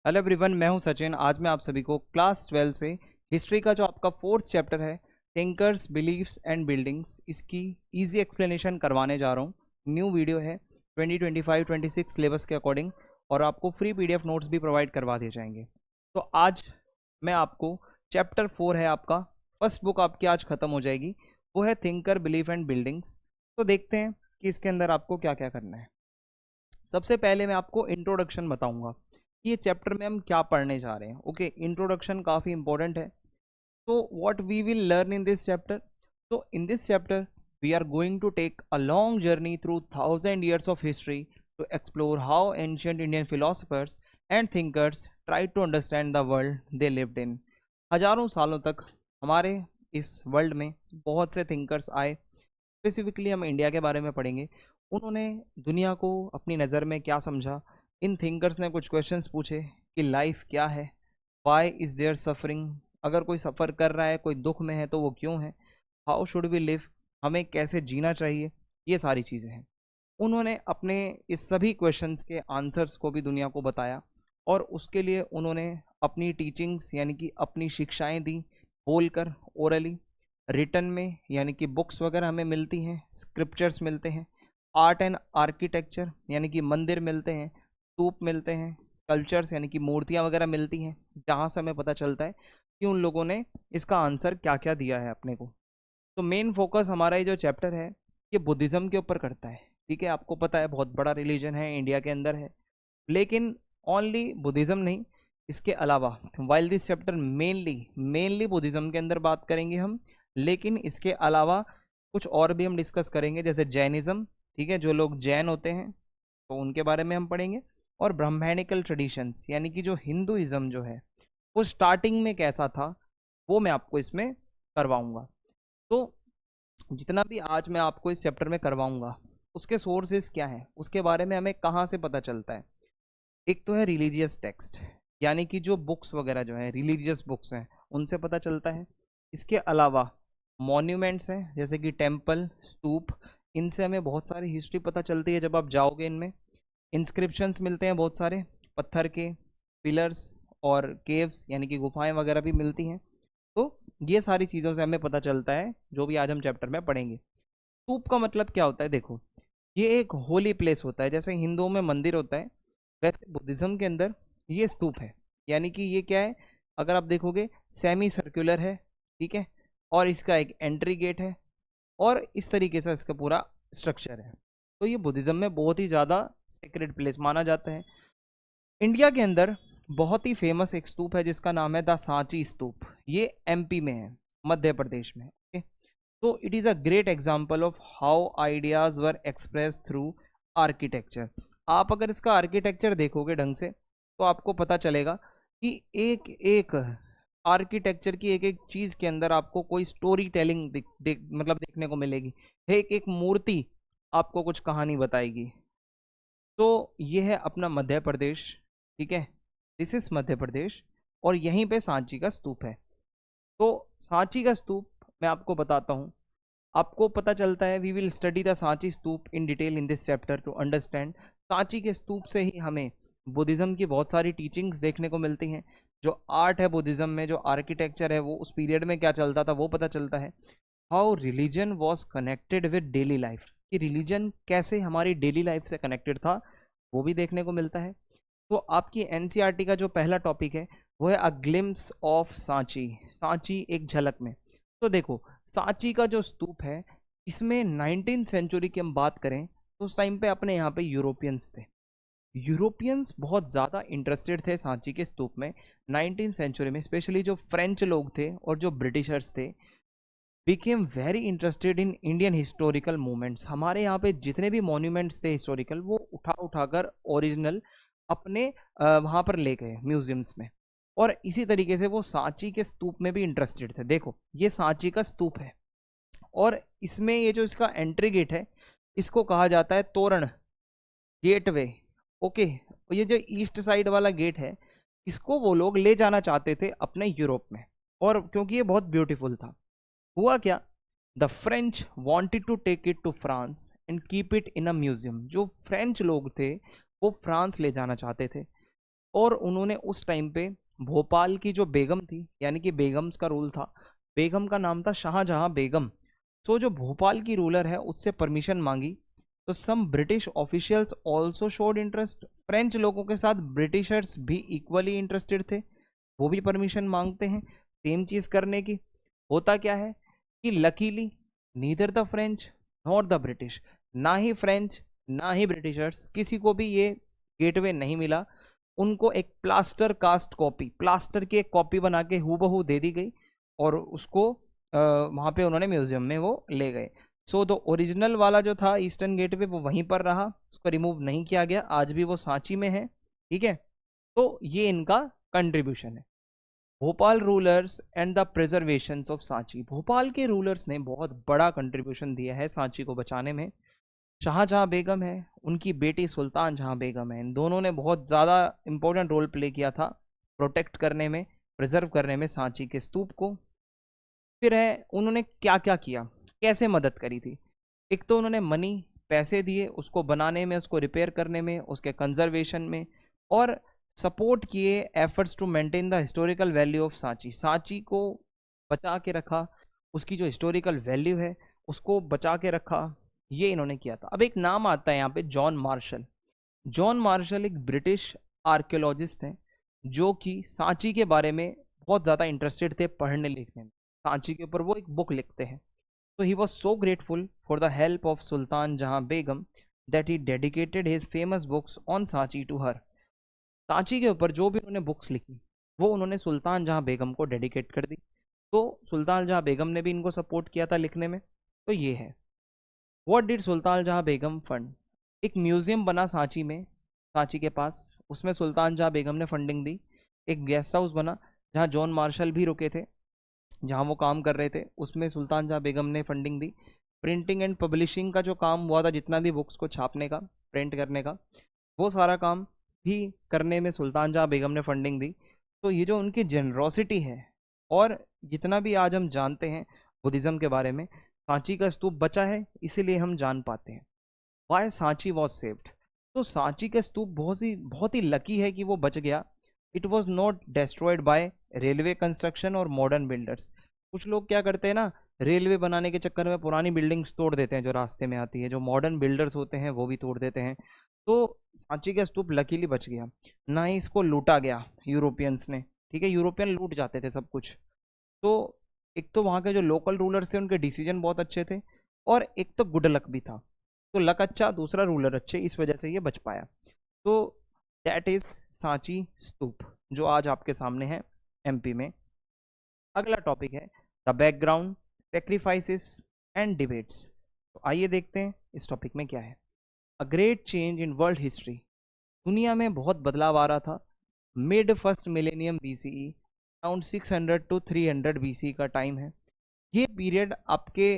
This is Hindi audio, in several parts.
हेलो एवरीवन, मैं हूं सचिन। आज मैं आप सभी को क्लास 12 से हिस्ट्री का जो आपका फोर्थ चैप्टर है थिंकर्स बिलीफ्स एंड बिल्डिंग्स, इसकी इजी एक्सप्लेनेशन करवाने जा रहा हूं। न्यू वीडियो है 2025-26 सिलेबस के अकॉर्डिंग, और आपको फ्री पीडीएफ नोट्स भी प्रोवाइड करवा दिए जाएंगे। तो आज मैं आपको चैप्टर 4 है आपका, फर्स्ट बुक आपकी आज ख़त्म हो जाएगी, वो है थिंकर बिलीफ एंड बिल्डिंग्स। तो देखते हैं कि इसके अंदर आपको क्या क्या करना है। सबसे पहले मैं आपको इंट्रोडक्शन बताऊंगा कि ये चैप्टर में हम क्या पढ़ने जा रहे हैं। ओके, इंट्रोडक्शन काफ़ी इंपॉर्टेंट है। तो what we will learn in this chapter, तो in this chapter we are going to take a long journey through 1000 years of history to explore how ancient Indian philosophers and thinkers tried to understand the world they lived in। हजारों सालों तक हमारे इस वर्ल्ड में बहुत से थिंकर्स आए। स्पेसिफिकली हम इंडिया के बारे में पढ़ेंगे। उन्होंने दुनिया को अपनी नज़र में क्या समझा। इन थिंकर्स ने कुछ क्वेश्चंस पूछे कि लाइफ क्या है, वाई इज़ देयर सफरिंग, अगर कोई सफ़र कर रहा है, कोई दुख में है तो वो क्यों है, हाउ शुड वी लिव, हमें कैसे जीना चाहिए, ये सारी चीज़ें हैं। उन्होंने अपने इस सभी क्वेश्चंस के आंसर्स को भी दुनिया को बताया, और उसके लिए उन्होंने अपनी टीचिंग्स यानी कि अपनी शिक्षाएं दी, बोलकर, ओरली, रिटन में यानी कि बुक्स वगैरह हमें मिलती हैं, स्क्रिप्चर्स मिलते हैं, आर्ट एंड आर्किटेक्चर यानी कि मंदिर मिलते हैं, स्तूप मिलते हैं, स्कल्पचर्स यानी कि मूर्तियाँ वगैरह मिलती हैं, जहाँ से हमें पता चलता है कि उन लोगों ने इसका आंसर क्या क्या दिया है अपने को। तो मेन फोकस हमारा ये जो चैप्टर है ये बुद्धिज़्म के ऊपर करता है। ठीक है, आपको पता है बहुत बड़ा रिलीजन है, इंडिया के अंदर है, लेकिन ओनली बुद्धिज़्म नहीं, इसके अलावा while this chapter mainly Buddhism के अंदर बात करेंगे हम, लेकिन इसके अलावा कुछ और भी हम डिस्कस करेंगे, जैसे जैनिज़्म। ठीक है, जो लोग जैन होते हैं तो उनके बारे में हम पढ़ेंगे, और ब्राह्मणिकल ट्रेडिशंस यानी कि जो हिंदुइज़्म जो है वो स्टार्टिंग में कैसा था वो मैं आपको इसमें करवाऊंगा। तो जितना भी आज मैं आपको इस चैप्टर में करवाऊंगा उसके सोर्सेज क्या हैं, उसके बारे में हमें कहाँ से पता चलता है। एक तो है रिलीजियस टेक्स्ट, यानी कि जो बुक्स वगैरह जो है रिलीजियस बुक्स हैं उनसे पता चलता है। इसके अलावा मॉन्यूमेंट्स हैं, जैसे कि टेम्पल, स्तूप, इनसे हमें बहुत सारी हिस्ट्री पता चलती है जब आप जाओगे इनमें। इंस्क्रिप्शंस मिलते हैं बहुत सारे, पत्थर के पिलर्स और केव्स यानी कि गुफाएं वगैरह भी मिलती हैं। तो ये सारी चीज़ों से हमें पता चलता है जो भी आज हम चैप्टर में पढ़ेंगे। स्तूप का मतलब क्या होता है, देखो ये एक होली प्लेस होता है, जैसे हिंदुओं में मंदिर होता है वैसे बुद्धिज़्म के अंदर ये स्तूप है। यानी कि ये क्या है, अगर आप देखोगे सेमी सर्कुलर है, ठीक है, और इसका एक एंट्री गेट है, और इस तरीके से इसका पूरा स्ट्रक्चर है। तो ये बुद्धिज़्म में बहुत ही ज़्यादा सेक्रेड प्लेस माना जाता है। इंडिया के अंदर बहुत ही फेमस एक स्तूप है जिसका नाम है द सांची स्तूप। ये एमपी में है, मध्य प्रदेश में। ओके, तो it is a great example of how ideas were express through architecture. आप अगर इसका आर्किटेक्चर देखोगे ढंग से तो आपको पता चलेगा कि एक एक आर्किटेक्चर की एक एक चीज़ के अंदर आपको कोई स्टोरी टेलिंग मतलब देखने को मिलेगी। एक एक मूर्ति आपको कुछ कहानी बताएगी। तो ये है अपना मध्य प्रदेश, ठीक है, दिस इज मध्य प्रदेश, और यहीं पे सांची का स्तूप है। तो सांची का स्तूप मैं आपको बताता हूँ, आपको पता चलता है we will study the Sanchi stupa in detail in this chapter to understand. Sanchi के स्तूप से ही हमें बुद्धिज़्म की बहुत सारी टीचिंग्स देखने को मिलती हैं। जो आर्ट है बुद्धिज़्म में, जो आर्किटेक्चर है, वो उस पीरियड में क्या चलता था वो पता चलता है। How religion was connected with daily life, कि रिलीजन कैसे हमारी डेली लाइफ से कनेक्टेड था वो भी देखने को मिलता है। तो आपकी एनसीईआरटी का जो पहला टॉपिक है वो है a glimpse of Sanchi, Sanchi एक झलक में। तो देखो सांची का जो स्तूप है इसमें 19th सेंचुरी की हम बात करें तो उस टाइम पे अपने यहाँ पे यूरोपियंस थे। यूरोपियंस बहुत ज़्यादा इंटरेस्टेड थे सांची के स्तूप में 19th सेंचुरी में। स्पेशली जो फ्रेंच लोग थे और जो ब्रिटिशर्स थे became very interested in Indian historical movements. हमारे यहाँ पे जितने भी मॉन्यूमेंट्स थे हिस्टोरिकल वो उठाकर ओरिजिनल अपने वहाँ पर ले गए म्यूजियम्स में, और इसी तरीके से वो सांची के स्तूप में भी इंटरेस्टेड थे। देखो ये सांची का स्तूप है, और इसमें ये जो इसका एंट्री गेट है इसको कहा जाता है तोरण, गेटवे। ओके, ये जो ईस्ट साइड वाला गेट है इसको वो लोग ले जाना चाहते थे अपने यूरोप में, और क्योंकि ये बहुत ब्यूटीफुल था। हुआ क्या, the French wanted to take it to France and keep it in a museum. जो फ्रेंच लोग थे वो फ्रांस ले जाना चाहते थे, और उन्होंने उस टाइम पे भोपाल की जो बेगम थी, यानी कि बेगम्स का रूल था, बेगम का नाम था शाहजहां बेगम। तो जो भोपाल की रूलर है उससे परमिशन मांगी। तो some British officials also showed interest, French लोगों के साथ ब्रिटिशर्स भी इक्वली इंटरेस्टेड थे, वो भी परमिशन मांगते हैं सेम चीज करने की। होता क्या है कि luckily neither the French nor the British, ना ही फ्रेंच ना ही ब्रिटिशर्स, किसी को भी ये गेटवे नहीं मिला। उनको एक प्लास्टर कास्ट कॉपी, प्लास्टर की एक कॉपी बना के हूबहू दे दी गई और उसको वहाँ पे उन्होंने म्यूजियम में वो ले गए। सो द ओरिजिनल वाला जो था ईस्टर्न गेटवे वो वहीं पर रहा, उसको रिमूव नहीं किया गया, आज भी वो सांची में है। ठीक है, तो ये इनका कंट्रीब्यूशन है। Bhopal rulers and the preservation of Sanchi, Bhopal के रूलर्स ने बहुत बड़ा कंट्रीब्यूशन दिया है सांची को बचाने में। शाहजहां बेगम है, उनकी बेटी सुल्तान जहां बेगम है, इन दोनों ने बहुत ज़्यादा इंपॉर्टेंट रोल प्ले किया था प्रोटेक्ट करने में, प्रिजर्व करने में सांची के स्तूप को। फिर है उन्होंने क्या क्या किया, कैसे मदद करी थी। एक तो उन्होंने मनी, पैसे दिए उसको बनाने में, उसको रिपेयर करने में, उसके कंजर्वेशन में, और सपोर्ट किए efforts to maintain the historical value of Sanchi, Sanchi को बचा के रखा, उसकी जो हिस्टोरिकल वैल्यू है उसको बचा के रखा, ये इन्होंने किया था। अब एक नाम आता है यहाँ पे, जॉन मार्शल। जॉन मार्शल एक ब्रिटिश आर्कियोलॉजिस्ट हैं जो कि सांची के बारे में बहुत ज़्यादा इंटरेस्टेड थे पढ़ने लिखने में, सांची के ऊपर वो एक बुक लिखते हैं। तो he was so grateful for the help of Sultan Jahan Begum that he dedicated his famous books on Sanchi to her, Sanchi के ऊपर जो भी उन्होंने बुक्स लिखी वो उन्होंने सुल्तान जहां बेगम को डेडिकेट कर दी। तो सुल्तान जहां बेगम ने भी इनको सपोर्ट किया था लिखने में। तो ये है what did Sultan Jahan Begum fund, एक म्यूजियम बना सांची में, सांची के पास, उसमें सुल्तान जहां बेगम ने फंडिंग दी। एक गेस्ट हाउस बना जहां जॉन मार्शल भी रुके थे, जहाँ वो काम कर रहे थे, उसमें सुल्तान जहाँ बेगम ने funding the. Printing and publishing का जो काम हुआ था, जितना भी बुक्स को छापने का, प्रिंट करने का, वो सारा काम भी करने में सुल्तान जहाँ बेगम ने फंडिंग दी। तो ये जो उनकी जेनरोसिटी है, और जितना भी आज हम जानते हैं बुद्धिज़्म के बारे में, सांची का स्तूप बचा है इसीलिए हम जान पाते हैं वाई सांची वॉज सेव्ड। तो सांची का स्तूप बहुत ही लकी है कि वो बच गया। It was not destroyed by railway construction और मॉडर्न बिल्डर्स। कुछ लोग क्या करते हैं ना, रेलवे बनाने के चक्कर में पुरानी बिल्डिंग्स तोड़ देते हैं जो रास्ते में आती है, जो मॉडर्न बिल्डर्स होते हैं वो भी तोड़ देते हैं। तो सांची का स्तूप लकीली बच गया, ना ही इसको लूटा गया यूरोपियंस ने। ठीक है, यूरोपियन लूट जाते थे सब कुछ। तो एक तो वहाँ के जो लोकल रूलर्स थे उनके डिसीजन बहुत अच्छे थे, और एक तो गुड लक भी था। तो लक अच्छा, दूसरा रूलर अच्छे, इस वजह से ये बच पाया। तो दैट इज सांची स्तूप जो आज आपके सामने है एमपी में। अगला टॉपिक है the background, sacrifices and debates. तो आइए देखते हैं इस टॉपिक में क्या है। A great change in world history, दुनिया में बहुत बदलाव आ रहा था। Mid first millennium BCE, around 600 to 300 BC का टाइम है। ये पीरियड आपके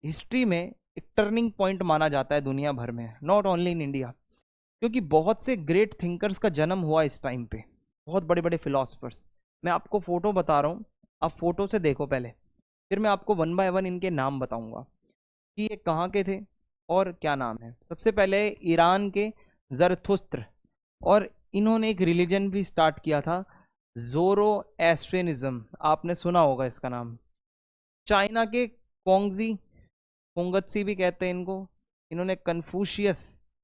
हिस्ट्री में एक टर्निंग पॉइंट माना जाता है दुनिया भर में, नॉट ओनली इन इंडिया, क्योंकि बहुत से ग्रेट थिंकर्स का जन्म हुआ इस टाइम पे, बहुत बड़े बड़े फिलोसफर्स। मैं आपको फोटो बता रहा हूँ, आप फोटो से देखो पहले, फिर मैं आपको वन बाय वन इनके नाम बताऊंगा कि ये कहाँ के थे और क्या नाम है। सबसे पहले ईरान के जरथुस्त्र, और इन्होंने एक रिलीजन भी स्टार्ट किया था, जोरो एस्ट्रेनिज्म, आपने सुना होगा इसका नाम। चाइना के कोंगजी, कोंगत्सी भी कहते हैं इनको, इन्होंने कन्फ्यूशियस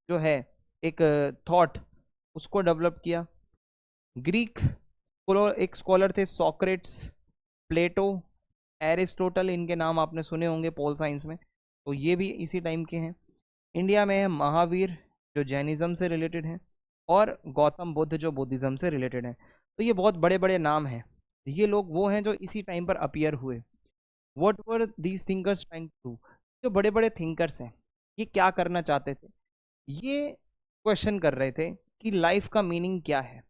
जो है एक थॉट उसको डेवलप किया। ग्रीक एक स्कॉलर थे सोक्रेट्स, प्लेटो, एरिस्टोटल, इनके नाम आपने सुने होंगे पोल साइंस में, तो ये भी इसी टाइम के हैं। इंडिया में है महावीर जो जैनिज्म से रिलेटेड है, और गौतम बुद्ध जो बुद्धिज़्म से रिलेटेड है। तो ये बहुत बड़े बड़े नाम हैं, ये लोग वो हैं जो इसी टाइम पर अपीयर हुए। What were these thinkers trying to do, जो बड़े बड़े थिंकर्स हैं ये क्या करना चाहते थे, ये क्वेश्चन कर रहे थे कि लाइफ का मीनिंग क्या है,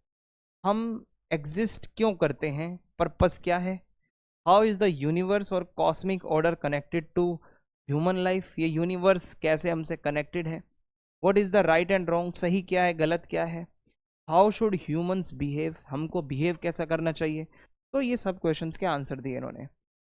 हम एग्जिस्ट क्यों करते हैं, पर्पस क्या है, हाउ इज़ द यूनिवर्स और cosmic order connected to human life, ये यूनिवर्स कैसे हमसे कनेक्टेड है, what is the right and wrong, सही क्या है गलत क्या है, हाउ शुड ह्यूमंस बिहेव, हमको बिहेव कैसा करना चाहिए। तो ये सब क्वेश्चंस के आंसर दिए इन्होंने।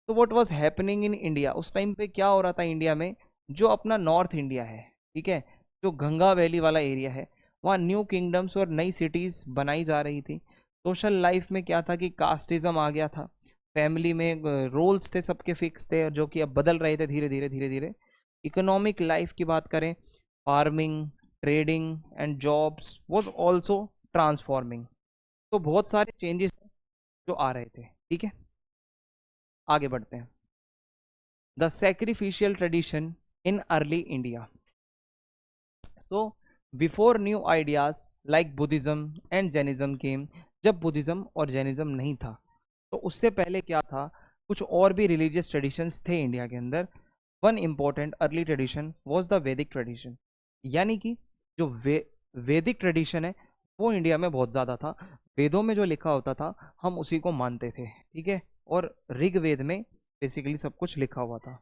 तो what was happening in India, उस टाइम पे क्या हो रहा था इंडिया में, जो अपना नॉर्थ इंडिया है, ठीक है, जो गंगा वैली वाला एरिया है, वहाँ न्यू किंगडम्स और नई सिटीज बनाई जा रही थी। सोशल लाइफ में क्या था कि कास्टिज्म आ गया था, फैमिली में रोल्स थे सबके फिक्स थे जो कि अब बदल रहे थे धीरे धीरे धीरे धीरे। इकोनॉमिक लाइफ की बात करें, farming, trading and jobs was also transforming. तो बहुत सारे चेंजेस जो आ रहे थे। ठीक है, आगे बढ़ते हैं। The sacrificial tradition in early India. तो before new ideas like Buddhism and Jainism came, जब बुद्धिज्म और जैनिज्म नहीं था तो उससे पहले क्या था, कुछ और भी रिलीजियस ट्रेडिशंस थे इंडिया के अंदर। One important early tradition was the वैदिक ट्रेडिशन, यानी कि जो वैदिक ट्रेडिशन है वो इंडिया में बहुत ज़्यादा था। वेदों में जो लिखा होता था हम उसी को मानते थे। ठीक है, और ऋग्वेद में बेसिकली सब कुछ लिखा हुआ था।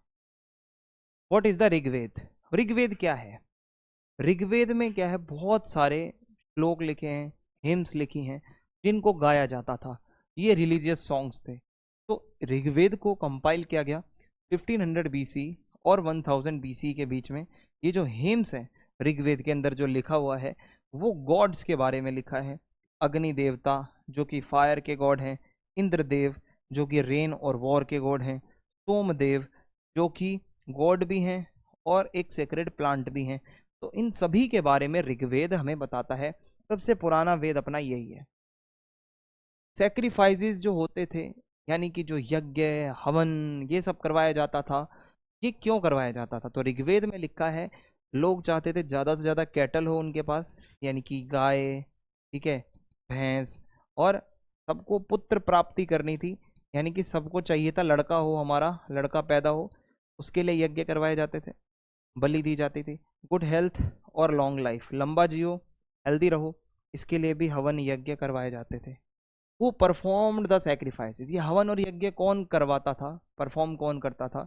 What is the Rigveda? Rigveda क्या है? ऋग्वेद में क्या है, बहुत सारे श्लोक लिखे हैं, हिम्स लिखी हैं जिनको गाया जाता था। ये रिलीजियस सॉन्ग्स थे। तो ऋग्वेद को कंपाइल किया गया 1500 बीसी और 1000 बीसी के बीच में। ये जो हिम्स है ऋग्वेद के अंदर जो लिखा हुआ है वो गॉड्स के बारे में लिखा है। अग्नि देवता जो कि फायर के गॉड हैं, इंद्रदेव जो कि रेन और वॉर के गॉड हैं, सोमदेव जो कि गॉड भी हैं और एक सेक्रेड प्लांट भी हैं। तो इन सभी के बारे में ऋग्वेद हमें बताता है। सबसे पुराना वेद अपना यही है। सेक्रीफाइसेस जो होते थे, यानी कि जो यज्ञ हवन ये सब करवाया जाता था, ये क्यों करवाया जाता था? तो ऋग्वेद में लिखा है लोग चाहते थे ज़्यादा से ज़्यादा कैटल हो उनके पास, यानी कि गाय, ठीक है, भैंस, और सबको पुत्र प्राप्ति करनी थी, यानी कि सबको चाहिए था लड़का हो, हमारा लड़का पैदा हो, उसके लिए यज्ञ करवाए जाते थे, बलि दी जाती थी। गुड हेल्थ और लॉन्ग लाइफ, लंबा जियो, हेल्दी रहो, इसके लिए भी हवन यज्ञ करवाए जाते थे। वो परफॉर्म्ड द सैक्रिफाइसेस। ये हवन और यज्ञ कौन करवाता था, परफॉर्म कौन करता था?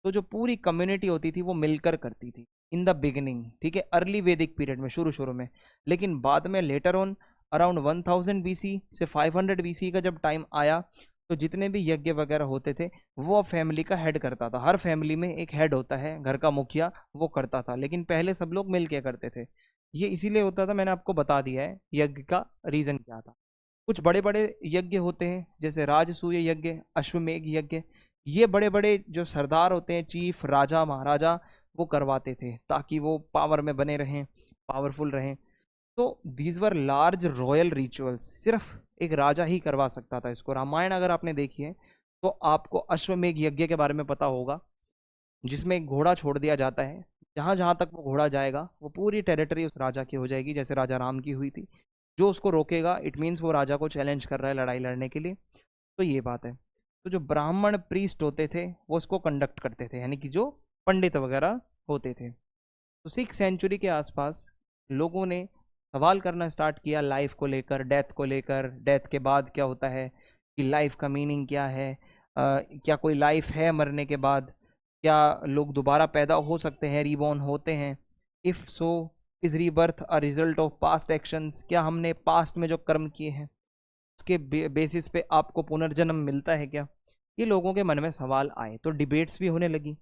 तो जो पूरी कम्युनिटी होती थी वो मिलकर करती थी इन द बिगिनिंग। ठीक है, अर्ली वैदिक पीरियड में, शुरू शुरू में। लेकिन बाद में लेटर ऑन अराउंड 1000 बीसी से 500 बीसी का जब टाइम आया तो जितने भी यज्ञ वगैरह होते थे वो फैमिली का हेड करता था। हर फैमिली में एक हेड होता है, घर का मुखिया, वो करता था। लेकिन पहले सब लोग मिल के करते थे। ये इसीलिए होता था, मैंने आपको बता दिया है यज्ञ का रीजन क्या था। कुछ बड़े बड़े यज्ञ होते हैं जैसे राजसूय यज्ञ, अश्वमेघ यज्ञ। ये बड़े बड़े जो सरदार होते हैं, चीफ, राजा, महाराजा, वो करवाते थे ताकि वो पावर में बने रहें, पावरफुल रहें। तो these were large royal rituals, सिर्फ एक राजा ही करवा सकता था इसको। रामायण अगर आपने देखी है तो आपको अश्वमेघ यज्ञ के बारे में पता होगा, जिसमें एक घोड़ा छोड़ दिया जाता है। जहाँ जहाँ तक वो घोड़ा जाएगा वो पूरी टेरिटरी उस राजा की हो जाएगी, जैसे राजा राम की हुई थी। जो उसको रोकेगा इट मीन्स वो राजा को चैलेंज कर रहा है लड़ाई लड़ने के लिए। तो ये बात है। तो जो ब्राह्मण प्रीस्ट होते थे वो उसको कंडक्ट करते थे, यानी कि जो पंडित वगैरह होते थे। तो 6th सेंचुरी के आसपास लोगों ने सवाल करना स्टार्ट किया लाइफ को लेकर, डेथ को लेकर, डेथ के बाद क्या होता है, कि लाइफ का मीनिंग क्या है, क्या कोई लाइफ है मरने के बाद, क्या लोग दोबारा पैदा हो सकते हैं, रीबॉर्न होते हैं, if so is rebirth a result of past actions, क्या हमने पास्ट में जो कर्म किए हैं उसके बेसिस पे आपको पुनर्जन्म मिलता है क्या? ये लोगों के मन में सवाल आए तो डिबेट्स भी होने लगी।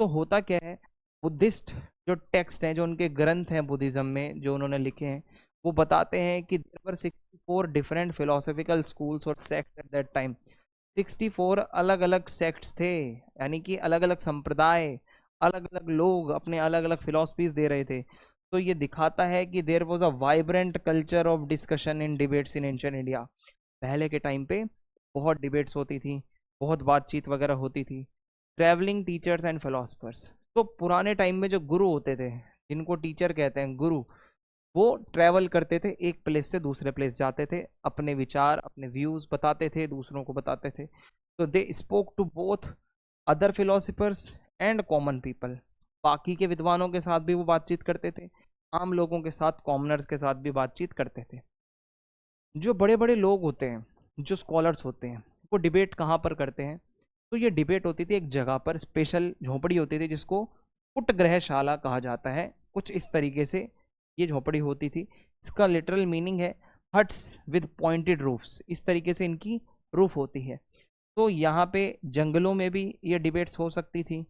तो होता क्या है, बुद्धिस्ट जो टेक्स्ट हैं, जो उनके ग्रंथ हैं बुद्धिज्म में जो उन्होंने लिखे हैं, वो बताते हैं कि there were 64 different philosophical schools और सेक्ट्स एट दैट टाइम। 64 अलग अलग सेक्ट्स थे, यानी कि अलग अलग संप्रदाय, अलग अलग लोग अपने अलग अलग फिलोसफीज दे रहे थे। तो ये दिखाता है कि there was a vibrant culture of discussion in debates in ancient India. पहले के टाइम पे बहुत डिबेट्स होती थी, बहुत बातचीत वगैरह होती थी। ट्रैवलिंग टीचर्स एंड फिलोसफर्स, तो पुराने टाइम में जो गुरु होते थे, जिनको टीचर कहते हैं, गुरु, वो ट्रैवल करते थे, एक प्लेस से दूसरे प्लेस जाते थे, अपने विचार, अपने व्यूज बताते थे, दूसरों को बताते थे। तो they spoke to both other philosophers and common people. बाकी के विद्वानों के साथ भी वो बातचीत करते थे, आम लोगों के साथ, कॉमनर्स के साथ भी बातचीत करते थे। जो बड़े बड़े लोग होते हैं, जो स्कॉलर्स होते हैं, वो डिबेट कहाँ पर करते हैं? तो ये डिबेट होती थी एक जगह पर, स्पेशल झोपड़ी होती थी जिसको कुटग्रहशाला कहा जाता है। कुछ इस तरीके से ये झोपड़ी होती थी। इसका लिटरल मीनिंग है हट्स विद पॉइंटेड रूफ्स, इस तरीके से इनकी रूफ होती है। तो यहाँ पे जंगलों में भी ये डिबेट्स हो सकती थी,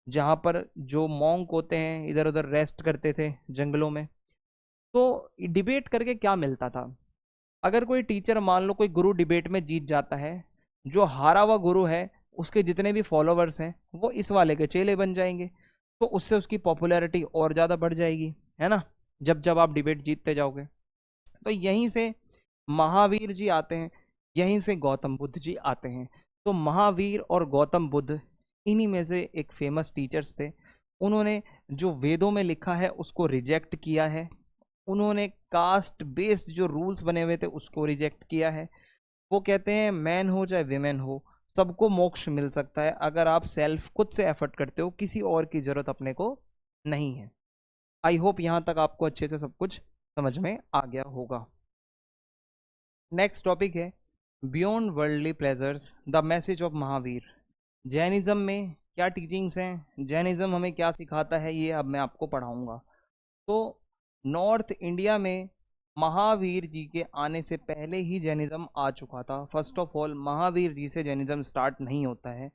जहाँ पर जो मॉन्क होते हैं इधर उधर रेस्ट करते थे जंगलों में। तो डिबेट करके क्या मिलता था? अगर कोई टीचर, मान लो कोई गुरु डिबेट में जीत जाता है, जो हारा हुआ गुरु है उसके जितने भी फॉलोवर्स हैं वो इस वाले के चेले बन जाएंगे, तो उससे उसकी पॉपुलैरिटी और ज़्यादा बढ़ जाएगी, है ना, जब जब आप डिबेट जीतते जाओगे। तो यहीं से महावीर जी आते हैं, यहीं से गौतम बुद्ध जी आते हैं। तो महावीर और गौतम बुद्ध इन्हीं में से एक फेमस टीचर्स थे। उन्होंने जो वेदों में लिखा है उसको रिजेक्ट किया है, उन्होंने कास्ट बेस्ड जो रूल्स बने हुए थे उसको रिजेक्ट किया है। वो कहते हैं मैन हो चाहे विमेन हो, सबको मोक्ष मिल सकता है अगर आप सेल्फ खुद से एफर्ट करते हो, किसी और की जरूरत अपने को नहीं है। आई होप यहाँ तक आपको अच्छे से सब कुछ समझ में आ गया होगा। नेक्स्ट टॉपिक है beyond worldly pleasures, the message of Mahavir. Jainism में क्या टीचिंग्स हैं, जैनिज्म हमें क्या सिखाता है, ये अब मैं आपको पढ़ाऊंगा। तो नॉर्थ इंडिया में महावीर जी के आने से पहले ही जैनिज्म आ चुका था। First of all Mahavir ji से जैनिज्म स्टार्ट नहीं होता है।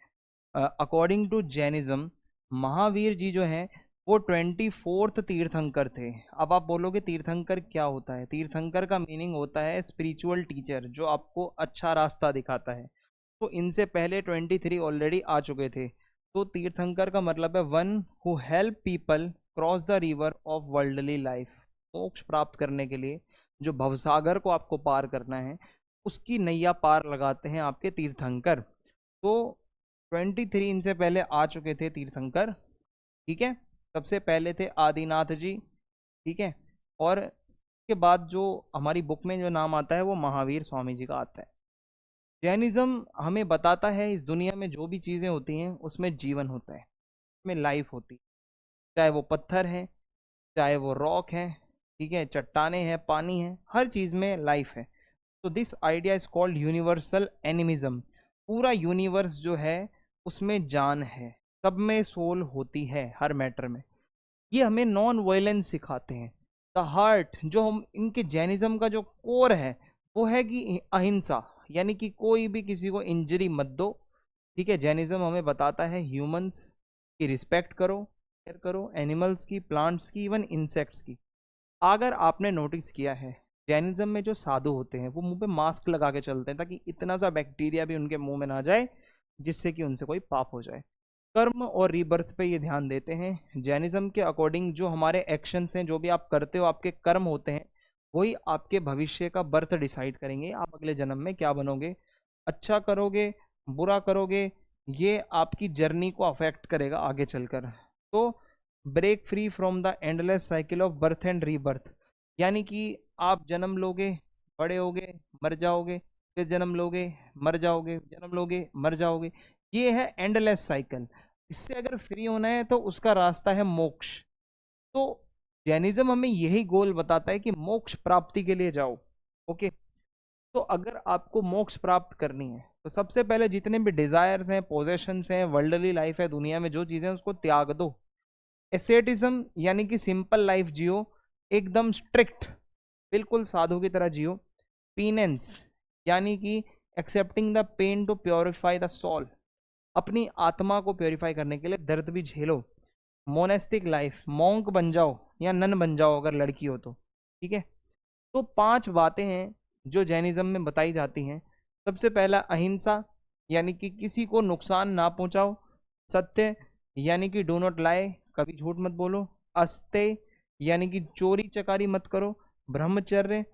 According to Jainism Mahavir ji जो हैं वो 24th तीर्थंकर थे। अब आप बोलोगे तीर्थंकर क्या होता है? तीर्थंकर का मीनिंग होता है स्पिरिचुअल टीचर, जो आपको अच्छा रास्ता दिखाता है। तो इनसे पहले 23 ऑलरेडी आ चुके थे। तो तीर्थंकर का मतलब है one who help people cross the river of worldly life. मोक्ष प्राप्त करने के लिए जो भवसागर को आपको पार करना है उसकी नैया पार लगाते हैं आपके तीर्थंकर। तो 23 इनसे पहले आ चुके थे तीर्थंकर, ठीक है। सबसे पहले थे आदिनाथ जी, ठीक है। और के बाद जो हमारी बुक में जो नाम आता है वो महावीर स्वामी जी का आता है। जैनिज्म हमें बताता है इस दुनिया में जो भी चीज़ें होती हैं उसमें जीवन होता है, उसमें लाइफ होती है, चाहे वो पत्थर है, चाहे वो रॉक है, ठीक है, चट्टाने हैं, पानी है, हर चीज़ में लाइफ है। तो this idea is called universal animism. पूरा यूनिवर्स जो है उसमें जान है, सब में सोल होती है हर मैटर में। ये हमें नॉन वायलेंस सिखाते हैं। द हार्ट, जो हम इनके जैनिज्म का जो कोर है वो है कि अहिंसा, यानी कि कोई भी किसी को इंजरी मत दो, ठीक है। जैनिज्म हमें बताता है ह्यूमंस की रिस्पेक्ट करो, केयर करो, एनिमल्स की, प्लांट्स की, इवन इंसेक्ट्स की। अगर आपने नोटिस किया है जैनिज्म में जो साधु होते हैं वो मुंह पे मास्क लगा के चलते हैं ताकि इतना सा बैक्टीरिया भी उनके मुंह में ना जाए जिससे कि उनसे कोई पाप हो जाए। कर्म और रीबर्थ पे ये ध्यान देते हैं। जैनिज्म के अकॉर्डिंग जो हमारे एक्शंस हैं, जो भी आप करते हो, आपके कर्म होते हैं, वही आपके भविष्य का बर्थ डिसाइड करेंगे, आप अगले जन्म में क्या बनोगे। अच्छा करोगे, बुरा करोगे, ये आपकी जर्नी को अफेक्ट करेगा आगे चलकर। तो break free from the endless cycle of birth and rebirth, यानी कि आप जन्म लोगे, बड़े होगे, मर जाओगे, फिर जन्म लोगे, मर जाओगे, जन्म लोगे, मर जाओगे, ये है एंडलेस साइकिल। इससे अगर फ्री होना है तो उसका रास्ता है मोक्ष। तो जैनिज्म हमें यही गोल बताता है कि मोक्ष प्राप्ति के लिए जाओ, ओके। तो अगर आपको मोक्ष प्राप्त करनी है तो सबसे पहले जितने भी डिजायर्स हैं, पोजेशंस हैं, वर्ल्डली लाइफ है, दुनिया में जो चीजें, उसको त्याग दो। एसेटिज्म यानी कि सिंपल लाइफ जियो, एकदम स्ट्रिक्ट, बिल्कुल साधु की तरह जियो। पीनेंस यानी कि accepting the pain to purify the soul, अपनी आत्मा को प्योरीफाई करने के लिए दर्द भी झेलो। मोनेस्टिक लाइफ, मॉन्क बन जाओ या नन बन जाओ अगर लड़की हो तो, ठीक है। तो 5 बातें हैं जो जैनिज्म में बताई जाती हैं। सबसे पहला अहिंसा, यानी कि किसी को नुकसान ना पहुंचाओ। सत्य यानी कि डू नॉट लाई, कभी झूठ मत बोलो। अस्तेय यानी कि चोरी चकारी मत करो। ब्रह्मचर्य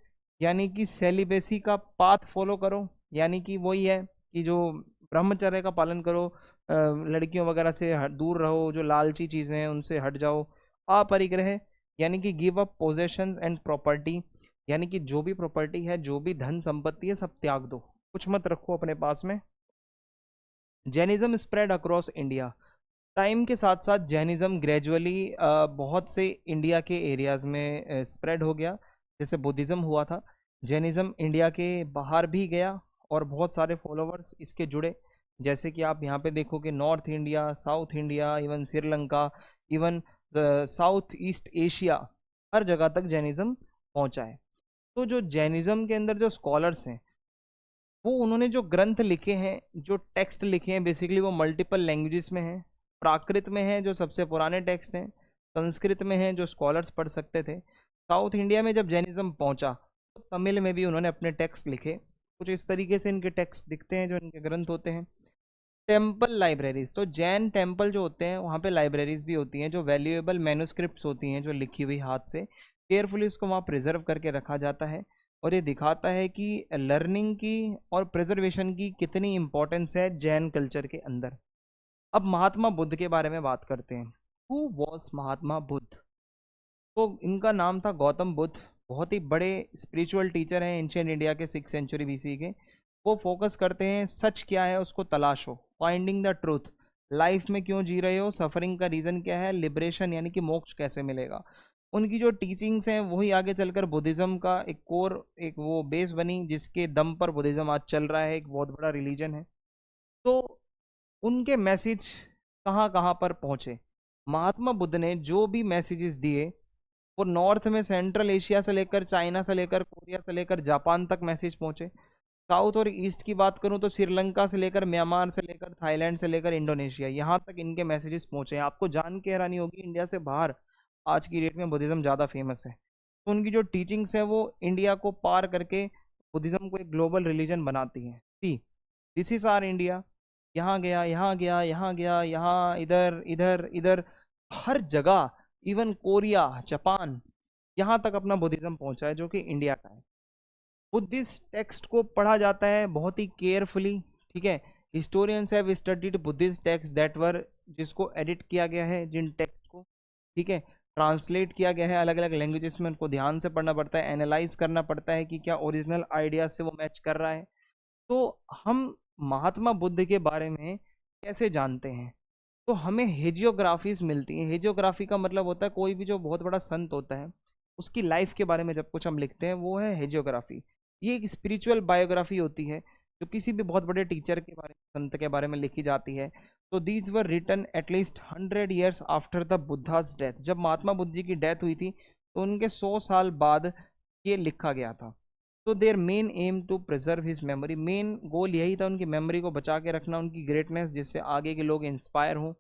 यानी कि सेलिबेसी का पाथ फॉलो करो, यानी कि वही है कि जो ब्रह्मचर्य का पालन करो, लड़कियों वगैरह से दूर रहो, जो लालची चीज़ें हैं उनसे हट जाओ। अपरिग्रह यानी कि give up possessions and property, यानी कि जो भी प्रॉपर्टी है, जो भी धन संपत्ति है, सब त्याग दो, कुछ मत रखो अपने पास में। Jainism spread across India. Time के साथ साथ जैनिज्म ग्रेजुअली बहुत से इंडिया के एरियाज़ में स्प्रेड हो गया। जैसे बुद्धिज़्म हुआ था, जैनिज्म इंडिया के बाहर भी गया और बहुत सारे फॉलोवर्स इसके जुड़े। जैसे कि आप यहाँ पे देखोगे North India, South India, even Sri Lanka, even South East Asia, हर जगह तक जैनिज्म पहुँचा है। तो जो जैनिज्म के अंदर जो स्कॉलर्स हैं वो उन्होंने जो ग्रंथ लिखे हैं, जो टेक्स्ट लिखे हैं, बेसिकली वो मल्टीपल लैंग्वेजेस में हैं। प्राकृत में है जो सबसे पुराने टेक्स्ट हैं, संस्कृत में है जो स्कॉलर्स पढ़ सकते थे, साउथ इंडिया में जब जैनिज्म पहुंचा तो तमिल में भी उन्होंने अपने टेक्स्ट लिखे। कुछ इस तरीके से इनके टेक्स्ट दिखते हैं जो इनके ग्रंथ होते हैं। टेम्पल लाइब्रेरीज, तो जैन टेम्पल जो होते हैं वहाँ पे लाइब्रेरीज भी होती हैं जो वैल्यूएबल मैन्युस्क्रिप्ट्स होती हैं जो लिखी हुई हाथ से केयरफुली उसको वहाँ प्रिजर्व करके रखा जाता है। और ये दिखाता है कि लर्निंग की और प्रिजर्वेशन की कितनी इंपॉर्टेंस है जैन कल्चर के अंदर। अब महात्मा बुद्ध के बारे में बात करते हैं। Who was Mahatma Buddha? तो इनका नाम था गौतम बुद्ध। बहुत ही बड़े स्पिरिचुअल टीचर हैं एंशियंट इंडिया के 6th सेंचुरी BC के। वो फोकस करते हैं सच क्या है उसको तलाशो, फाइंडिंग द ट्रूथ। लाइफ में क्यों जी रहे हो, सफरिंग का रीज़न क्या है, लिबरेशन यानी कि मोक्ष कैसे मिलेगा। उनकी जो टीचिंग्स हैं वही आगे चलकर बुद्धिज़्म का एक कोर, एक वो बेस बनी जिसके दम पर बुद्धिज़्म आज चल रहा है, एक बहुत बड़ा रिलीजन है। तो उनके मैसेज कहाँ कहाँ पर पहुँचे? महात्मा बुद्ध ने जो भी मैसेजेस दिए वो नॉर्थ में सेंट्रल एशिया से लेकर चाइना से लेकर कोरिया से लेकर जापान तक मैसेज पहुँचे। साउथ और ईस्ट की बात करूं तो श्रीलंका से लेकर म्यांमार से लेकर थाईलैंड से लेकर इंडोनेशिया, यहाँ तक इनके मैसेजेस पहुंचे हैं। आपको जान के हैरानी होगी इंडिया से बाहर आज की डेट में बुद्धिज़्म ज़्यादा फेमस है। तो उनकी जो टीचिंग्स है वो इंडिया को पार करके बुद्धिज़्म को एक ग्लोबल रिलीजन बनाती हैं। See this is R India. यहाँ गया, यहाँ गया, यहाँ गया, यहाँ, इधर इधर इधर, हर जगह, इवन कोरिया, जापान, यहाँ तक अपना बुद्धिज़्म पहुँचा है जो कि इंडिया का है। बुद्धिस्ट टेक्स्ट को पढ़ा जाता है बहुत ही केयरफुली, ठीक है। Historians have studied Buddhist text that were, जिसको एडिट किया गया है जिन टेक्स्ट को, ठीक है, ट्रांसलेट किया गया है अलग अलग लैंग्वेजेस में। उनको ध्यान से पढ़ना पड़ता है, एनालाइज करना पड़ता है कि क्या ओरिजिनल आइडियाज से वो मैच कर रहा है। तो हम महात्मा बुद्ध के बारे में कैसे जानते हैं? तो हमें हेजियोग्राफीज मिलती हैं। हेजियोग्राफी का मतलब होता है कोई भी जो बहुत बड़ा संत होता है उसकी लाइफ के बारे में जब कुछ हम लिखते हैं वो है हेजियोग्राफी। ये एक स्पिरिचुअल बायोग्राफी होती है जो किसी भी बहुत बड़े टीचर के बारे में, संत के बारे में लिखी जाती है। तो these were written at least 100 years after the Buddha's death. जब महात्मा बुद्ध जी की डेथ हुई थी तो उनके 100 साल बाद ये लिखा गया था। तो their main aim to preserve his memory, main goal यही था उनकी मेमोरी को बचा के रखना, उनकी ग्रेटनेस, जिससे आगे के लोग इंस्पायर हों।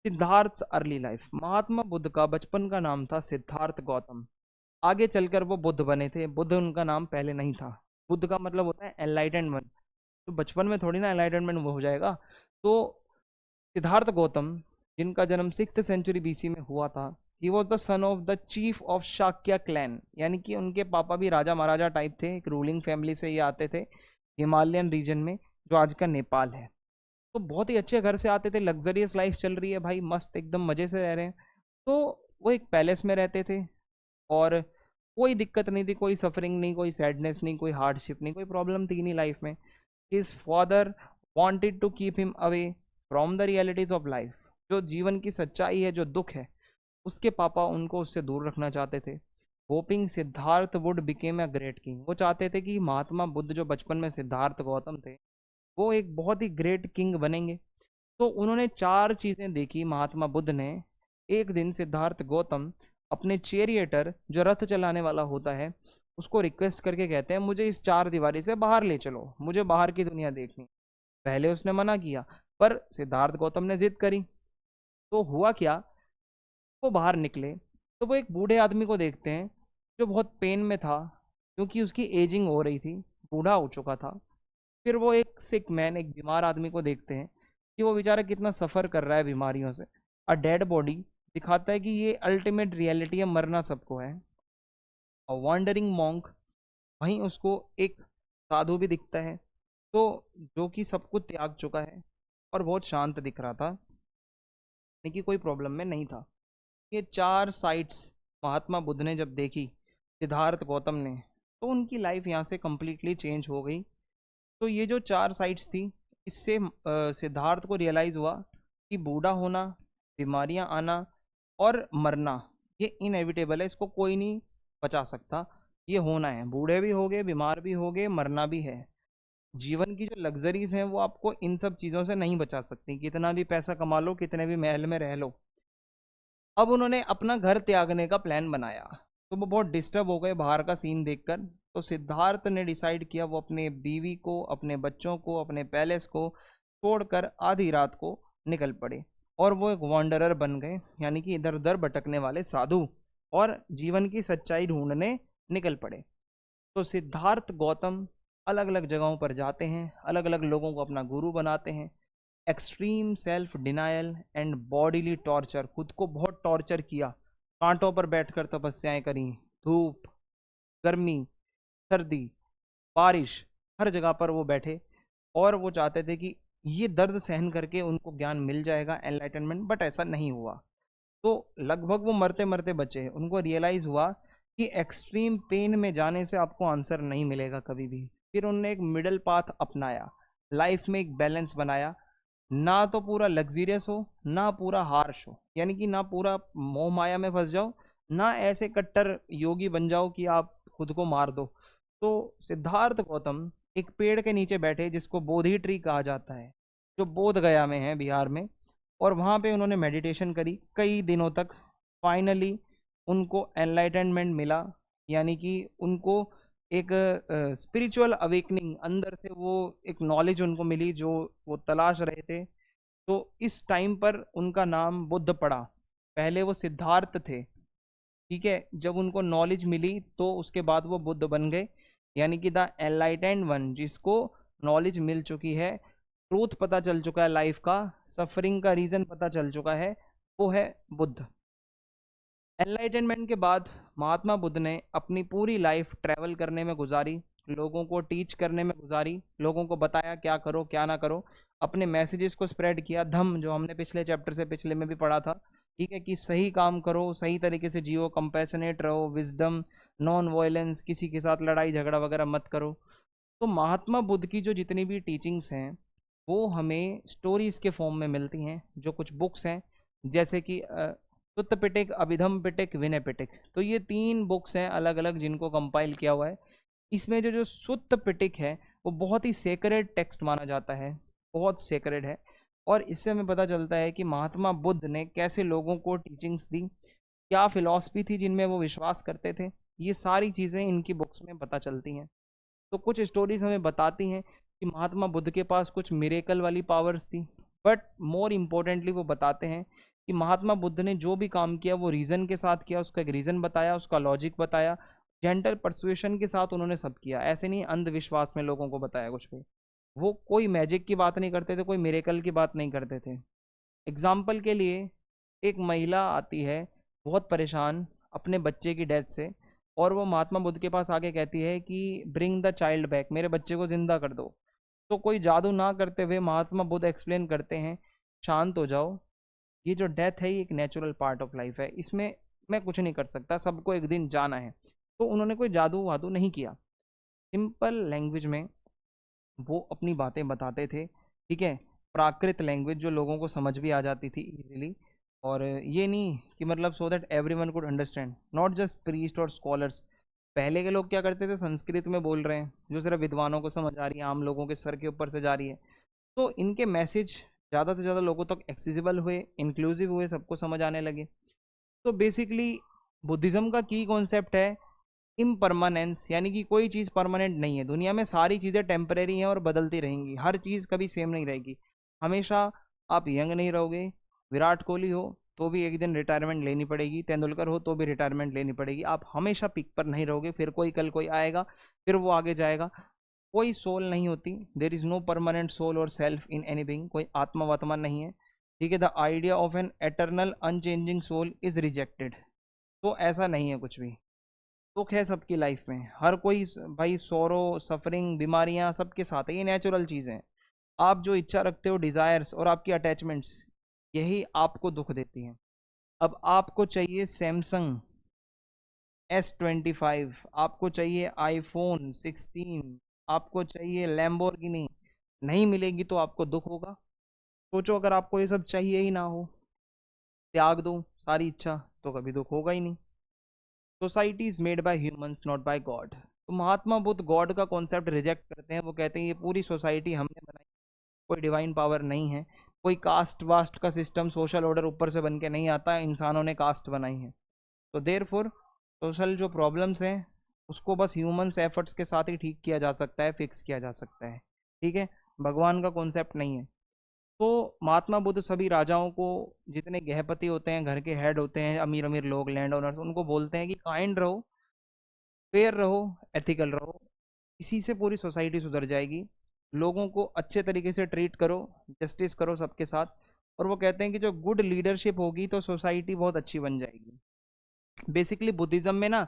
सिद्धार्थ अर्ली लाइफ, महात्मा बुद्ध का बचपन का नाम था सिद्धार्थ गौतम। आगे चलकर वो बुद्ध बने थे। बुद्ध उनका नाम पहले नहीं था। बुद्ध का मतलब होता है एनलाइटेंड वन, तो बचपन में थोड़ी ना एनलाइटनमेंट वो हो जाएगा। तो सिद्धार्थ गौतम जिनका जन्म 6th सेंचुरी BC में हुआ था, he was the son of the chief of Shakya clan, यानी कि उनके पापा भी राजा महाराजा टाइप थे, एक रूलिंग फैमिली से ये आते थे हिमालयन रीजन में जो आज का नेपाल है। तो बहुत ही अच्छे घर से आते थे, लग्जरियस लाइफ चल रही है भाई, मस्त एकदम मज़े से रह रहे हैं। तो वो एक पैलेस में रहते थे और कोई दिक्कत नहीं थी, कोई सफरिंग नहीं, कोई सैडनेस नहीं, कोई हार्डशिप नहीं, कोई प्रॉब्लम थी नहीं लाइफ में। His father wanted to keep him away from the realities of life, जो जीवन की सच्चाई है, जो दुख है, उसके पापा उनको उससे दूर रखना चाहते थे। Hopping Siddharth would became a great king, वो चाहते थे कि महात्मा बुद्ध जो बचपन में सिद्धार्थ गौतम थे वो एक बहुत ही ग्रेट किंग बनेंगे। तो उन्होंने 4 चीज़ें देखी महात्मा बुद्ध ने। एक दिन सिद्धार्थ गौतम अपने चेरिएटर जो रथ चलाने वाला होता है उसको रिक्वेस्ट करके कहते हैं मुझे इस 4 दीवारी से बाहर ले चलो, मुझे बाहर की दुनिया देखनी। पहले उसने मना किया पर सिद्धार्थ गौतम ने जिद करी। तो हुआ क्या, वो बाहर निकले तो वो एक बूढ़े आदमी को देखते हैं जो बहुत पेन में था क्योंकि उसकी एजिंग हो रही थी, बूढ़ा हो चुका था। फिर वो एक सिक मैन, एक बीमार आदमी को देखते हैं कि वो बेचारा कितना सफ़र कर रहा है बीमारियों से। अ डेड बॉडी दिखाता है कि ये अल्टीमेट रियलिटी है, मरना सबको है। अ वॉन्डरिंग मॉन्क, वहीं उसको एक साधु भी दिखता है तो जो कि सब कुछ त्याग चुका है और बहुत शांत दिख रहा था, यानी कि कोई प्रॉब्लम में नहीं था। ये 4 साइट्स महात्मा बुद्ध ने जब देखी सिद्धार्थ गौतम ने तो उनकी लाइफ यहाँ से कम्प्लीटली चेंज हो गई। तो ये जो 4 साइट्स थी इससे सिद्धार्थ को रियलाइज़ हुआ कि बूढ़ा होना, बीमारियाँ आना और मरना ये इनएविटेबल है, इसको कोई नहीं बचा सकता, ये होना है। बूढ़े भी हो गए, बीमार भी हो गए, मरना भी है। जीवन की जो लग्जरीज हैं वो आपको इन सब चीज़ों से नहीं बचा सकती, कितना भी पैसा कमा लो, कितने भी महल में रह लो। अब उन्होंने अपना घर त्यागने का प्लान बनाया तो वो बहुत डिस्टर्ब हो गए बाहर का सीन देखकर। तो सिद्धार्थ ने डिसाइड किया वो अपने बीवी को, अपने बच्चों को, अपने पैलेस को छोड़कर आधी रात को निकल पड़े और वो एक वॉन्डरर बन गए, यानी कि इधर उधर भटकने वाले साधु। और जीवन की सच्चाई ढूंढने निकल पड़े। तो सिद्धार्थ गौतम अलग अलग जगहों पर जाते हैं, अलग अलग लोगों को अपना गुरु बनाते हैं। Extreme self denial and bodily torture, खुद को बहुत टॉर्चर किया, कांटों पर बैठकर तपस्याएं करी, धूप, गर्मी, सर्दी, बारिश, हर जगह पर वो बैठे और वो चाहते थे कि ये दर्द सहन करके उनको ज्ञान मिल जाएगा, एनलाइटनमेंट, बट ऐसा नहीं हुआ। तो लगभग वो मरते मरते बचे। उनको रियलाइज हुआ कि एक्सट्रीम पेन में जाने से आपको आंसर नहीं मिलेगा कभी भी। फिर उन्होंने एक मिडल पाथ अपनाया, लाइफ में एक बैलेंस बनाया, ना तो पूरा लग्जीरियस हो ना पूरा हार्श हो, यानी कि ना पूरा मोह माया में फंस जाओ, ना ऐसे कट्टर योगी बन जाओ कि आप खुद को मार दो। तो सिद्धार्थ गौतम एक पेड़ के नीचे बैठे जिसको बोधि ट्री कहा जाता है, जो बोध गया में है, बिहार में, और वहाँ पे उन्होंने मेडिटेशन करी कई दिनों तक। फाइनली उनको एनलाइटनमेंट मिला, यानी कि उनको एक स्पिरिचुअल अवेकनिंग, अंदर से वो एक नॉलेज उनको मिली जो वो तलाश रहे थे। तो इस टाइम पर उनका नाम बुद्ध पड़ा। पहले वो सिद्धार्थ थे, ठीक है। जब उनको नॉलेज मिली तो उसके बाद वो बुद्ध बन गए, यानी कि द एनलाइटेंड वन, जिसको नॉलेज मिल चुकी है, ट्रूथ पता चल चुका है लाइफ का, सफरिंग का रीजन पता चल चुका है, वो है बुद्ध। एनलाइटनमेंट के बाद महात्मा बुद्ध ने अपनी पूरी लाइफ ट्रैवल करने में गुजारी, लोगों को टीच करने में गुजारी, लोगों को बताया क्या करो क्या ना करो, अपने मैसेजेस को स्प्रेड किया। धम्म, जो हमने पिछले चैप्टर से पिछले में भी पढ़ा था, ठीक है, कि सही काम करो, सही तरीके से जियो, कंपैशनेट रहो, विजडम, नॉन वायलेंस, किसी के साथ लड़ाई झगड़ा वगैरह मत करो। तो महात्मा बुद्ध की जो जितनी भी टीचिंग्स हैं वो हमें स्टोरीज के फॉर्म में मिलती हैं, जो कुछ बुक्स हैं, जैसे कि सुत्त पिटक, अभिधम पिटक, विनय पिटक। तो ये 3 बुक्स हैं अलग अलग जिनको कंपाइल किया हुआ है। इसमें जो जो सुत्त पिटक है वो बहुत ही सेक्रेड टेक्स्ट माना जाता है, बहुत सेक्रेड है। और इससे हमें पता चलता है कि महात्मा बुद्ध ने कैसे लोगों को टीचिंग्स दी, क्या फिलॉसफी थी जिनमें वो विश्वास करते थे, ये सारी चीज़ें इनकी बुक्स में पता चलती हैं। तो कुछ स्टोरीज हमें बताती हैं कि महात्मा बुद्ध के पास कुछ मिरेकल वाली पावर्स थी, बट मोर इम्पोर्टेंटली वो बताते हैं कि महात्मा बुद्ध ने जो भी काम किया वो रीज़न के साथ किया, उसका एक रीज़न बताया, उसका लॉजिक बताया, जेंटल परसुएशन के साथ उन्होंने सब किया। ऐसे नहीं अंधविश्वास में लोगों को बताया कुछ भी। वो कोई मैजिक की बात नहीं करते थे, कोई मिरेकल की बात नहीं करते थे। एग्जाम्पल के लिए, एक महिला आती है बहुत परेशान अपने बच्चे की डेथ से, और वो महात्मा बुद्ध के पास आके कहती है कि ब्रिंग द चाइल्ड बैक, मेरे बच्चे को जिंदा कर दो। तो कोई जादू ना करते हुए महात्मा बुद्ध एक्सप्लेन करते हैं, शांत हो जाओ, ये जो डेथ है ये एक नेचुरल पार्ट ऑफ लाइफ है, इसमें मैं कुछ नहीं कर सकता, सबको एक दिन जाना है। तो उन्होंने कोई जादू वादू नहीं किया, सिंपल लैंग्वेज में वो अपनी बातें बताते थे, ठीक है, प्राकृत लैंग्वेज जो लोगों को समझ भी आ जाती थी इजीली। और ये नहीं कि मतलब so that everyone could understand, not just priest और स्कॉलर्स। पहले के लोग क्या करते थे, संस्कृत में बोल रहे हैं जो सिर्फ विद्वानों को समझ आ रही है, आम लोगों के सर के ऊपर से जा रही है। तो इनके मैसेज ज़्यादा से ज़्यादा लोगों तक एक्सेसिबल हुए, इंक्लूसिव हुए, सबको समझ आने लगे। तो बेसिकली बुद्धिज़्म का की कॉन्सेप्ट है इम्परमानेंस, यानी कि कोई चीज़ परमानेंट नहीं है दुनिया में, सारी चीज़ें टेम्परेरी हैं और बदलती रहेंगी, हर चीज़ कभी सेम नहीं रहेगी हमेशा। आप यंग नहीं रहोगे, विराट कोहली हो तो भी एक दिन रिटायरमेंट लेनी पड़ेगी, तेंदुलकर हो तो भी रिटायरमेंट लेनी पड़ेगी, आप हमेशा पीक पर नहीं रहोगे, फिर कोई कल कोई आएगा, फिर वो आगे जाएगा। कोई सोल नहीं होती, there is no permanent soul और सेल्फ इन एनी बिंग, कोई आत्मा वात्मा नहीं है, ठीक है। The idea of an eternal unchanging soul is rejected. तो ऐसा नहीं है कुछ भी, दुख है सबकी लाइफ में, हर कोई भाई सोरो, सफरिंग, बीमारियां सबके साथ है, ये नेचुरल चीज़ें हैं। आप जो इच्छा रखते हो, डिज़ायर्स और आपकी अटैचमेंट्स, यही आपको दुख देती हैं। अब आपको चाहिए सैमसंग S25, आपको चाहिए iPhone 16, आपको चाहिए लैम्बोर्गिनी, नहीं मिलेगी तो आपको दुख होगा। सोचो अगर आपको ये सब चाहिए ही ना हो, त्याग दो सारी इच्छा, तो कभी दुख होगा ही नहीं। Society is made by humans not by God. तो महात्मा बुद्ध गॉड का कॉन्सेप्ट रिजेक्ट करते हैं, वो कहते हैं ये पूरी सोसाइटी हमने बनाई, कोई डिवाइन पावर नहीं है, कोई कास्ट वास्ट का सिस्टम, सोशल ऑर्डर ऊपर से बन के नहीं आता, इंसानों ने कास्ट बनाई है। तो देयरफॉर सोशल जो प्रॉब्लम्स हैं उसको बस ह्यूमंस एफर्ट्स के साथ ही ठीक किया जा सकता है, फिक्स किया जा सकता है, ठीक है, भगवान का कॉन्सेप्ट नहीं है। तो महात्मा बुद्ध सभी राजाओं को, जितने गृहपति होते हैं, घर के हेड होते हैं, अमीर अमीर लोग, लैंड ओनर्स, उनको बोलते हैं कि काइंड रहो, फेयर रहो, एथिकल रहो। इसी से पूरी सोसाइटी सुधर जाएगी। लोगों को अच्छे तरीके से ट्रीट करो, जस्टिस करो सबके साथ। और वो कहते हैं कि जो गुड लीडरशिप होगी तो सोसाइटी बहुत अच्छी बन जाएगी। बेसिकली बुद्धिज्म में ना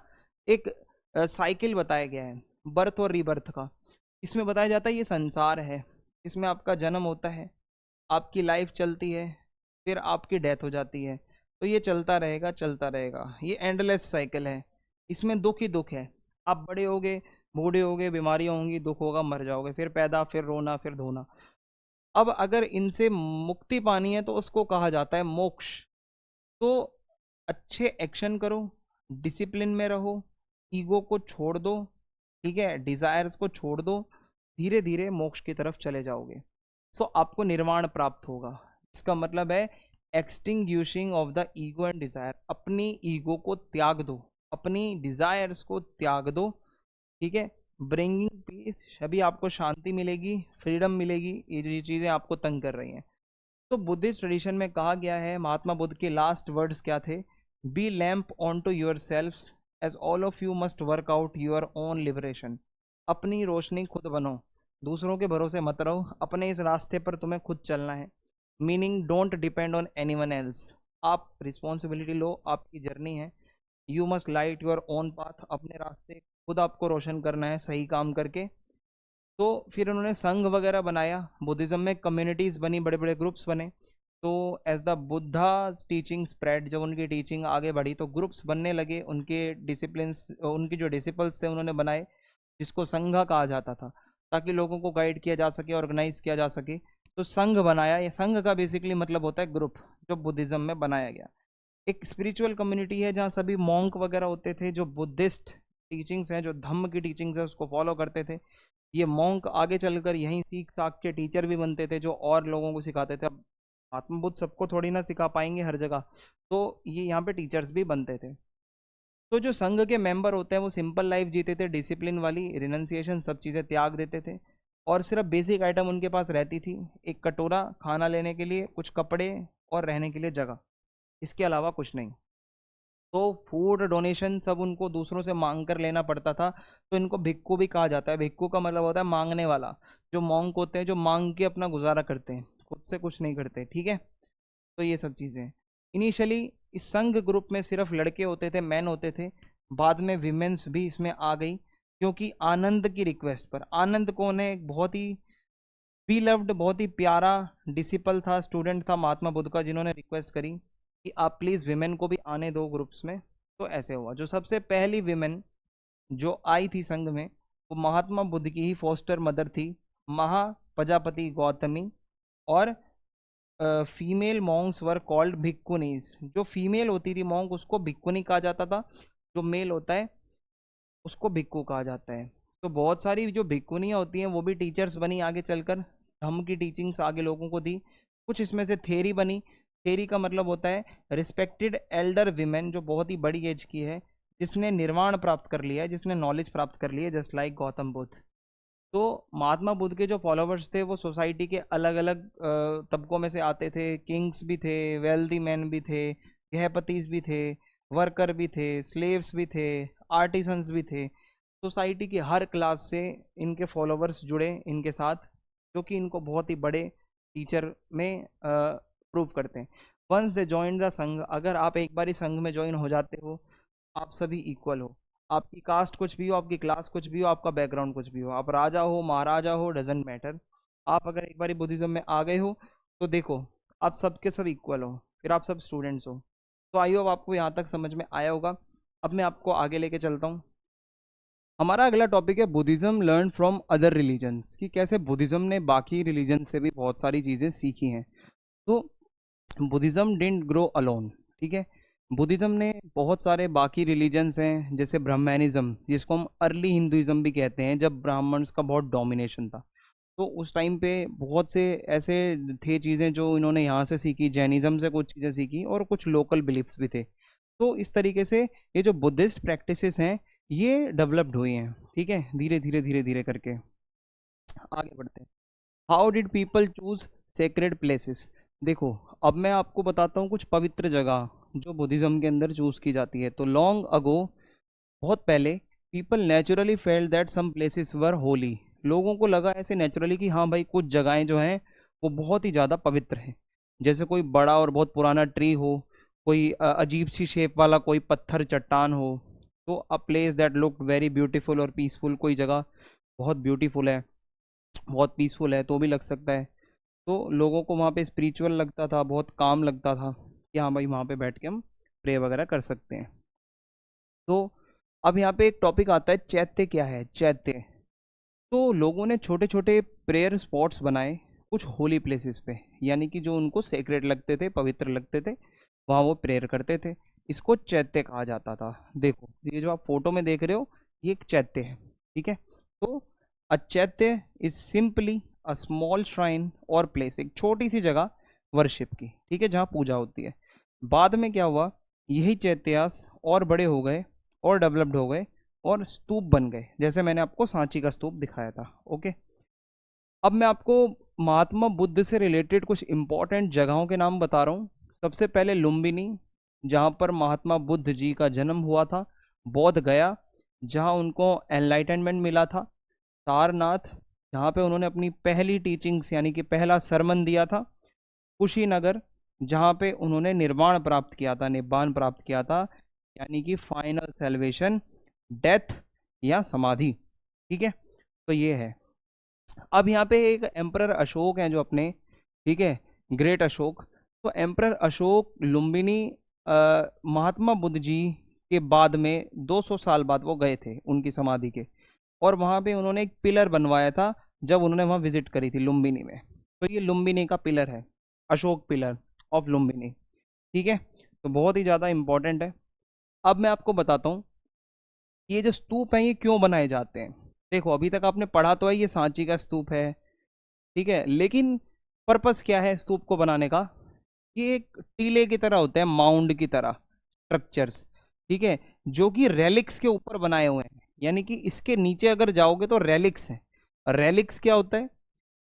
एक साइकिल बताया गया है, बर्थ और रीबर्थ का। इसमें बताया जाता है ये संसार है, इसमें आपका जन्म होता है, आपकी लाइफ चलती है, फिर आपकी डेथ हो जाती है। तो ये चलता रहेगा चलता रहेगा, ये एंडलेस साइकिल है। इसमें दुख ही दुख है। आप बड़े होगे, बूढ़े होगे, बीमारियां होंगी, दुख होगा, मर जाओगे, फिर पैदा, फिर रोना, फिर धोना। अब अगर इनसे मुक्ति पानी है तो उसको कहा जाता है मोक्ष। तो अच्छे एक्शन करो, डिसिप्लिन में रहो, ईगो को छोड़ दो, ठीक है, डिजायर्स को छोड़ दो, धीरे धीरे मोक्ष की तरफ चले जाओगे। सो आपको निर्वाण प्राप्त होगा। इसका मतलब है extinguishing of the ego and desire. अपनी ईगो को त्याग दो, अपनी डिजायर्स को त्याग दो, ठीक है। ब्रिंगिंग पीस, अभी आपको शांति मिलेगी, फ्रीडम मिलेगी, ये जो चीज़ें आपको तंग कर रही हैं। तो बुद्धिस्ट ट्रेडिशन में कहा गया है, महात्मा बुद्ध के लास्ट वर्ड्स क्या थे? Be lamp unto yourself as all of you must work out your own liberation. अपनी रोशनी खुद बनो, दूसरों के भरोसे मत रहो, अपने इस रास्ते पर तुम्हें खुद चलना है। Meaning don't depend on any one else. आप रिस्पॉन्सिबिलिटी लो, आपकी जर्नी है। You must light your own path, अपने रास्ते खुद आपको रोशन करना है सही काम करके। तो फिर उन्होंने संघ वगैरह बनाया, बुद्धिज्म में कम्युनिटीज़ बनी, बड़े बड़े ग्रुप्स बने। तो as the Buddha teaching spread, जब उनकी टीचिंग आगे बढ़ी तो ग्रुप्स बनने लगे, उनके डिसिप्लिन्स, उनके जो डिसिपल्स थे उन्होंने बनाए, जिसको संघ कहा जाता था, ताकि लोगों को गाइड किया जा सके, ऑर्गेनाइज किया जा सके। तो संघ बनाया। ये संघ का बेसिकली मतलब होता है ग्रुप, जो बुद्धिज्म में बनाया गया। एक स्पिरिचुअल कम्युनिटी है जहाँ सभी मॉन्क वगैरह होते थे, जो बुद्धिस्ट टीचिंग्स हैं, जो धम्म की टीचिंग्स है उसको फॉलो करते थे। ये मॉन्क आगे चलकर यहीं सीख साख के टीचर भी बनते थे, जो और लोगों को सिखाते थे। अब महात्मा बुद्ध सबको थोड़ी ना सिखा पाएंगे हर जगह, तो ये यहाँ पे टीचर्स भी बनते थे। तो जो संघ के मेंबर होते हैं वो सिंपल लाइफ जीते थे, डिसिप्लिन वाली, रिनंसिएशन, सब चीज़ें त्याग देते थे। और सिर्फ बेसिक आइटम उनके पास रहती थी, एक कटोरा खाना लेने के लिए, कुछ कपड़े और रहने के लिए जगह, इसके अलावा कुछ नहीं। तो फूड डोनेशन सब उनको दूसरों से मांग कर लेना पड़ता था। तो इनको भिक्खु भी कहा जाता है। भिक्खु का मतलब होता है मांगने वाला। जो मॉन्क होते हैं, जो मांग के अपना गुजारा करते हैं, खुद से कुछ नहीं करते, ठीक है। तो ये सब चीज़ें इनिशियली इस संघ ग्रुप में सिर्फ लड़के होते थे, मैन होते थे। बाद में विमेंस भी इसमें आ गई, क्योंकि आनंद की रिक्वेस्ट पर। आनंद कौन है? एक बहुत ही बीलव्ड, बहुत ही प्यारा डिसिपल था, स्टूडेंट था महात्मा बुद्ध का, जिन्होंने रिक्वेस्ट करी कि आप प्लीज़ विमेन को भी आने दो ग्रुप्स में। तो ऐसे हुआ। जो सबसे पहली विमेन जो आई थी संघ में, वो महात्मा बुद्ध की ही फोस्टर मदर थी, महा प्रजापति गौतमी। और फीमेल मॉन्क्स वर कॉल्ड भिक्खुनीज। जो फीमेल होती थी मॉन्क, उसको भिक्खुनी कहा जाता था। जो मेल होता है उसको भिक्खु कहा जाता है। तो बहुत सारी जो भिक्खुनियाँ होती हैं वो भी टीचर्स बनी आगे चलकर, धम्म की टीचिंग्स आगे लोगों को दी। कुछ इसमें से थेरी बनी। थेरी का मतलब होता है रिस्पेक्टेड एल्डर विमेन, जो बहुत ही बड़ी एज की है, जिसने निर्वाण प्राप्त कर लिया है, जिसने नॉलेज प्राप्त कर ली है, जस्ट लाइक गौतम बुद्ध। तो महात्मा बुद्ध के जो फॉलोवर्स थे वो सोसाइटी के अलग अलग तबकों में से आते थे। किंग्स भी थे, वेल्दी मैन भी थे, गृहपतिज भी थे, वर्कर भी थे, स्लेव्स भी थे, आर्टिसंस भी थे। सोसाइटी की हर क्लास से इनके फॉलोवर्स जुड़े इनके साथ, जो कि इनको बहुत ही बड़े टीचर में प्रूव करते हैं। वंस दे जॉइन द संघ, अगर आप एक बार संघ में ज्वाइन हो जाते हो, आप सभी इक्वल हो। आपकी कास्ट कुछ भी हो, आपकी क्लास कुछ भी हो, आपका बैकग्राउंड कुछ भी हो, आप राजा हो, महाराजा हो, डजेंट मैटर। आप अगर एक बार बुद्धिज्म में आ गए हो तो देखो, आप सबके सब इक्वल हो, फिर आप सब स्टूडेंट्स हो। तो आई होप आपको यहाँ तक समझ में आया होगा। अब मैं आपको आगे लेके चलता हूँ। हमारा अगला टॉपिक है Buddhism learn from other religions, कि कैसे बुद्धिज्म ने बाकी रिलीजन से भी बहुत सारी चीज़ें सीखी हैं। तो बुद्धिज्म डिडंट ग्रो अलोन, ठीक है। बुद्धिज्म ने बहुत सारे बाकी रिलीजन्स हैं, जैसे ब्राह्मणिज्म, जिसको हम अर्ली हिंदुइज्म भी कहते हैं, जब ब्राह्मण्स का बहुत डोमिनेशन था। तो उस टाइम पे बहुत से ऐसे थे चीज़ें जो इन्होंने यहाँ से सीखी, जैनिज़्म से कुछ चीज़ें सीखी, और कुछ लोकल बिलीफ्स भी थे। तो इस तरीके से ये जो बुद्धिस्ट प्रैक्टिसेस हैं ये डेवलप्ड हुई हैं, ठीक है, धीरे धीरे धीरे धीरे करके। आगे बढ़ते हैं। How did people choose sacred places. देखो अब मैं आपको बताता हूँ कुछ पवित्र जगह जो बुद्धिज़्म के अंदर चूज़ की जाती है। तो लॉन्ग अगो, बहुत पहले, people naturally felt that some places were holy. लोगों को लगा ऐसे नेचुरली कि हाँ भाई कुछ जगहें जो हैं वो बहुत ही ज़्यादा पवित्र हैं। जैसे कोई बड़ा और बहुत पुराना ट्री हो, कोई अजीब सी शेप वाला कोई पत्थर चट्टान हो, तो a place that look very beautiful और पीसफुल, कोई जगह बहुत ब्यूटीफुल है, बहुत पीसफुल है, तो भी लग सकता है। तो लोगों को वहाँ पे स्पिरिचुअल लगता था, बहुत काम लगता था कि हाँ भाई वहाँ पे बैठ के हम प्रे वगैरह कर सकते हैं। तो अब यहाँ पे एक टॉपिक आता है, चैत्य क्या है, चैत्य। तो लोगों ने छोटे छोटे प्रेयर स्पॉट्स बनाए कुछ होली प्लेसेस पे, यानी कि जो उनको सेक्रेट लगते थे, पवित्र लगते थे, वहाँ वो प्रेयर करते थे। इसको चैत्य कहा जाता था। देखो ये जो आप फोटो में देख रहे हो ये एक चैत्य है, ठीक है। तो अ चैत्य is simply a small shrine और प्लेस, एक छोटी सी जगह वर्शिप की, ठीक है, जहाँ पूजा होती है। बाद में क्या हुआ, यही चैत्यास और बड़े हो गए और डेवलप्ड हो गए और स्तूप बन गए, जैसे मैंने आपको सांची का स्तूप दिखाया था। ओके, अब मैं आपको महात्मा बुद्ध से रिलेटेड कुछ इंपॉर्टेंट जगहों के नाम बता रहा हूँ। सबसे पहले लुम्बिनी, जहाँ पर महात्मा बुद्ध जी का जन्म हुआ था। बोध गया, जहाँ उनको एनलाइटनमेंट मिला था। सारनाथ, जहाँ पे उन्होंने अपनी पहली टीचिंग्स यानी कि पहला सरमन दिया था। कुशीनगर, जहाँ पे उन्होंने निर्वाण प्राप्त किया था, निब्बान प्राप्त किया था, यानी कि फाइनल सेल्वेशन, डेथ या समाधि, ठीक है। तो ये है। अब यहाँ पे एक एम्परर अशोक हैं जो अपने, ठीक है, ग्रेट अशोक। तो एम्परर अशोक लुम्बिनी महात्मा बुद्ध जी के बाद में 200 साल बाद वो गए थे उनकी समाधि के, और वहाँ पे उन्होंने एक पिलर बनवाया था जब उन्होंने वहाँ विजिट करी थी लुम्बिनी में। तो ये लुम्बिनी का पिलर है, अशोक पिलर ऑफ लुम्बिनी, ठीक है। तो बहुत ही ज़्यादा इम्पोर्टेंट है। अब मैं आपको बताता हूँ ये जो स्तूप हैं ये क्यों बनाए जाते हैं। देखो अभी तक आपने पढ़ा तो है ये सांची का स्तूप है, ठीक है, लेकिन पर्पस क्या है स्तूप को बनाने का। ये एक टीले की तरह होते हैं, माउंड की तरह स्ट्रक्चर्स, ठीक है, जो कि रेलिक्स के ऊपर बनाए हुए हैं। यानी कि इसके नीचे अगर जाओगे तो रेलिक्स है। रेलिक्स क्या होता है,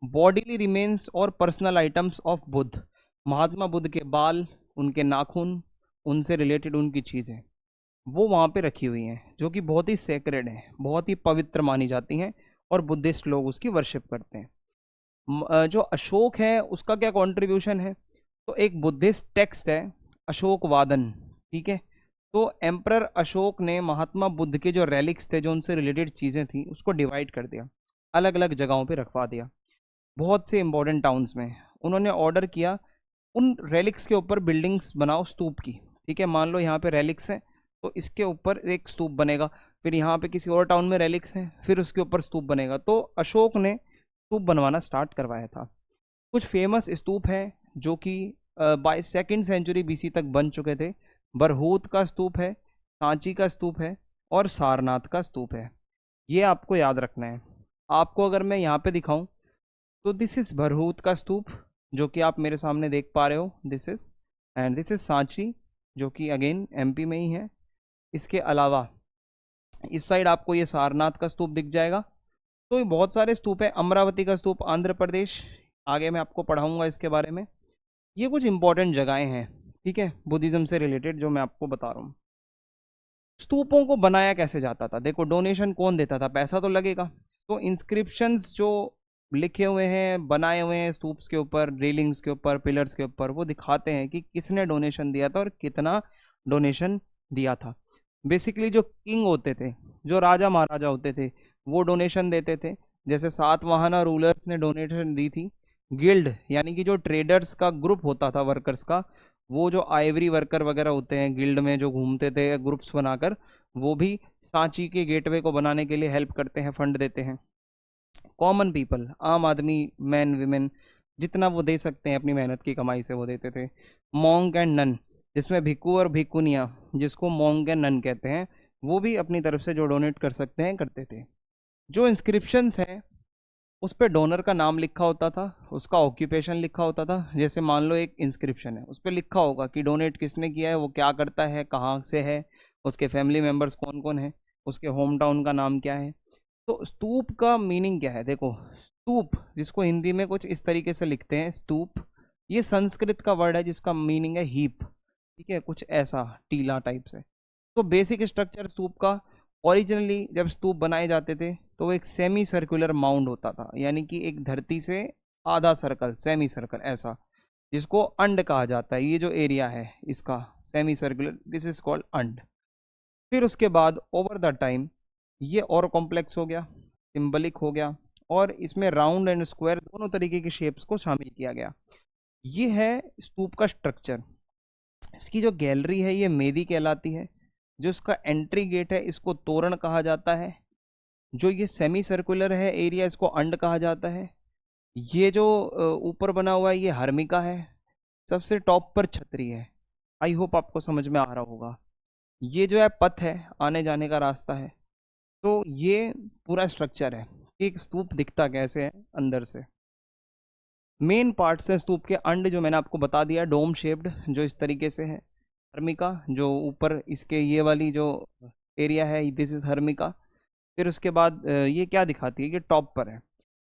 बॉडीली रिमेन्स और personal items of Buddha. Mahatma Buddha के बाल, उनके नाखून, उनसे रिलेटेड उनकी चीज़ें वो वहाँ पे रखी हुई हैं, जो कि बहुत ही सेक्रेड हैं, बहुत ही पवित्र मानी जाती हैं, और बुद्धिस्ट लोग उसकी वर्शिप करते हैं। जो अशोक है उसका क्या कंट्रीब्यूशन है, तो एक बुद्धिस्ट टेक्स्ट है अशोक वादन, ठीक है। तो एम्परर अशोक ने महात्मा बुद्ध के जो रेलिक्स थे, जो उनसे रिलेटेड चीज़ें थी, उसको डिवाइड कर दिया, अलग अलग जगहों पे रखवा दिया। बहुत से इंपॉर्टेंट टाउन्स में उन्होंने ऑर्डर किया उन रेलिक्स के ऊपर बिल्डिंग्स बनाओ स्तूप की, ठीक है। मान लो यहाँ पे रेलिक्स है तो इसके ऊपर एक स्तूप बनेगा, फिर यहाँ पे किसी और टाउन में रेलिक्स हैं, फिर उसके ऊपर स्तूप बनेगा। तो अशोक ने स्तूप बनवाना स्टार्ट करवाया था। कुछ फेमस स्तूप हैं जो कि बाय 2nd सेंचुरी BC तक बन चुके थे। बरहूत का स्तूप है, सांची का स्तूप है, और सारनाथ का स्तूप है। ये आपको याद रखना है। आपको अगर मैं यहाँ पे दिखाऊं तो दिस इज बरहूत का स्तूप, जो कि आप मेरे सामने देख पा रहे हो, this is, and this is Sanchi, जो कि अगेन MP में ही है। इसके अलावा इस साइड आपको ये सारनाथ का स्तूप दिख जाएगा। तो ये बहुत सारे स्तूप है। अमरावती का स्तूप आंध्र प्रदेश, आगे मैं आपको पढ़ाऊंगा इसके बारे में। ये कुछ इंपॉर्टेंट जगहें हैं, ठीक है, बुद्धिज्म से रिलेटेड जो मैं आपको बता रहा हूँ। स्तूपों को बनाया कैसे जाता था, देखो डोनेशन कौन देता था, पैसा तो लगेगा। तो इंस्क्रिप्शंस जो लिखे हुए हैं, बनाए हुए हैं स्तूप्स के ऊपर, रेलिंग्स के ऊपर, पिलर्स के ऊपर, वो दिखाते हैं कि किसने डोनेशन दिया था और कितना डोनेशन दिया था। बेसिकली जो किंग होते थे, जो राजा महाराजा होते थे, वो डोनेशन देते थे। जैसे सातवाहना रूलर्स ने डोनेशन दी थी। गिल्ड यानी कि जो ट्रेडर्स का ग्रुप होता था वर्कर्स का, वो जो आइवरी वर्कर वगैरह होते हैं गिल्ड में जो घूमते थे ग्रुप्स बनाकर, वो भी सांची के गेटवे को बनाने के लिए हेल्प करते हैं, फंड देते हैं। कॉमन पीपल, आम आदमी, मैन विमेन, जितना वो दे सकते हैं अपनी मेहनत की कमाई से वो देते थे। मॉन्क एंड नन, जिसमें भिक्खू और भिक्खुनिया, जिसको मॉन्क एंड नन कहते हैं, वो भी अपनी तरफ से जो डोनेट कर सकते हैं करते थे। जो इंस्क्रिप्शंस हैं उस पर डोनर का नाम लिखा होता था, उसका ऑक्यूपेशन लिखा होता था। जैसे मान लो एक इंस्क्रिप्शन है, उस पर लिखा होगा कि डोनेट किसने किया है, वो क्या करता है, कहाँ से है, उसके फैमिली मेम्बर्स कौन कौन हैं, उसके होम टाउन का नाम क्या है। तो स्तूप का मीनिंग क्या है, देखो स्तूप, जिसको हिंदी में कुछ इस तरीके से लिखते हैं स्तूप, ये संस्कृत का वर्ड है जिसका मीनिंग है हीप, ठीक है, कुछ ऐसा टीला टाइप से। तो बेसिक स्ट्रक्चर स्तूप का, ओरिजिनली जब स्तूप बनाए जाते थे तो वो एक सेमी सर्कुलर माउंड होता था, यानी कि एक धरती से आधा सर्कल, सेमी सर्कल ऐसा, जिसको अंड कहा जाता है। ये जो एरिया है इसका semi circular, this is called anda. फिर उसके बाद ओवर द टाइम ये और कॉम्प्लेक्स हो गया, सिंबलिक हो गया, और इसमें राउंड एंड स्क्वायर दोनों तरीके के शेप्स को शामिल किया गया। ये है स्तूप का स्ट्रक्चर। इसकी जो गैलरी है ये मेदी कहलाती है, जो इसका एंट्री गेट है इसको तोरण कहा जाता है, जो ये सेमी सर्कुलर है एरिया इसको अंड कहा जाता है। ये जो ऊपर बना हुआ है ये हर्मिका है, सबसे टॉप पर छतरी है। आई होप आपको समझ में आ रहा होगा। ये जो है पथ है, आने जाने का रास्ता है। तो ये पूरा स्ट्रक्चर है कि एक स्तूप दिखता कैसे है अंदर से। मेन पार्ट्स है स्तूप के, अंड जो मैंने आपको बता दिया, डोम शेप्ड जो इस तरीके से है, हर्मिका जो ऊपर इसके ये वाली जो एरिया है दिस इज हर्मिका। फिर उसके बाद ये क्या दिखाती है, ये टॉप पर है,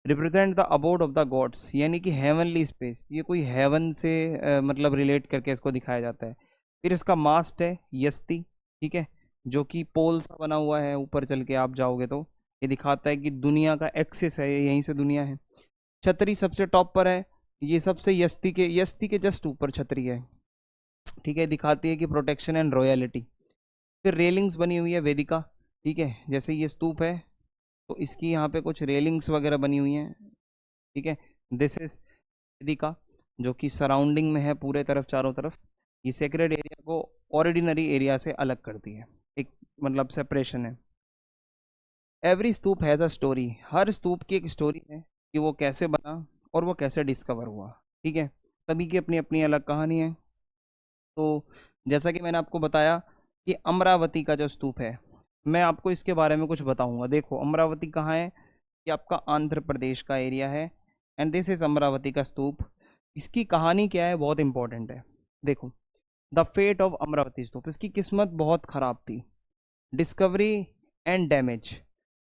represent the abode of the gods, यानी कि हेवनली स्पेस, ये कोई हेवन से मतलब रिलेट करके इसको दिखाया जाता है। फिर इसका मास्ट है यस्ती, ठीक है, जो कि पोल सा बना हुआ है, ऊपर चल के आप जाओगे तो ये दिखाता है कि दुनिया का एक्सिस है, यहीं से दुनिया है। छतरी सबसे टॉप पर है, ये सबसे यस्ती के जस्ट ऊपर छतरी है, ठीक है, दिखाती है कि प्रोटेक्शन एंड रॉयलिटी। फिर रेलिंग्स बनी हुई है वेदिका, ठीक है, जैसे ये स्तूप है तो इसकी यहाँ पे कुछ रेलिंग्स वगैरह बनी हुई हैं, ठीक है। दिस इज वेदिका जो कि सराउंडिंग में है पूरे तरफ, चारों तरफ। ये सेक्रेड एरिया को ऑर्डिनरी एरिया से अलग करती है, एक मतलब सेपरेशन है। Every stupa has a story, हर स्तूप की एक स्टोरी है कि वो कैसे बना और वो कैसे डिस्कवर हुआ, ठीक है, सभी की अपनी अपनी अलग कहानी है। तो जैसा कि मैंने आपको बताया कि अमरावती का जो स्तूप है, मैं आपको इसके बारे में कुछ बताऊंगा। देखो अमरावती कहाँ है, ये आपका आंध्र प्रदेश का एरिया है, एंड दिस इज अमरावती का स्तूप। इसकी कहानी क्या है, बहुत इंपॉर्टेंट है। देखो द फेट ऑफ अमरावती स्तूप, इसकी किस्मत बहुत ख़राब थी, डिस्कवरी एंड डैमेज।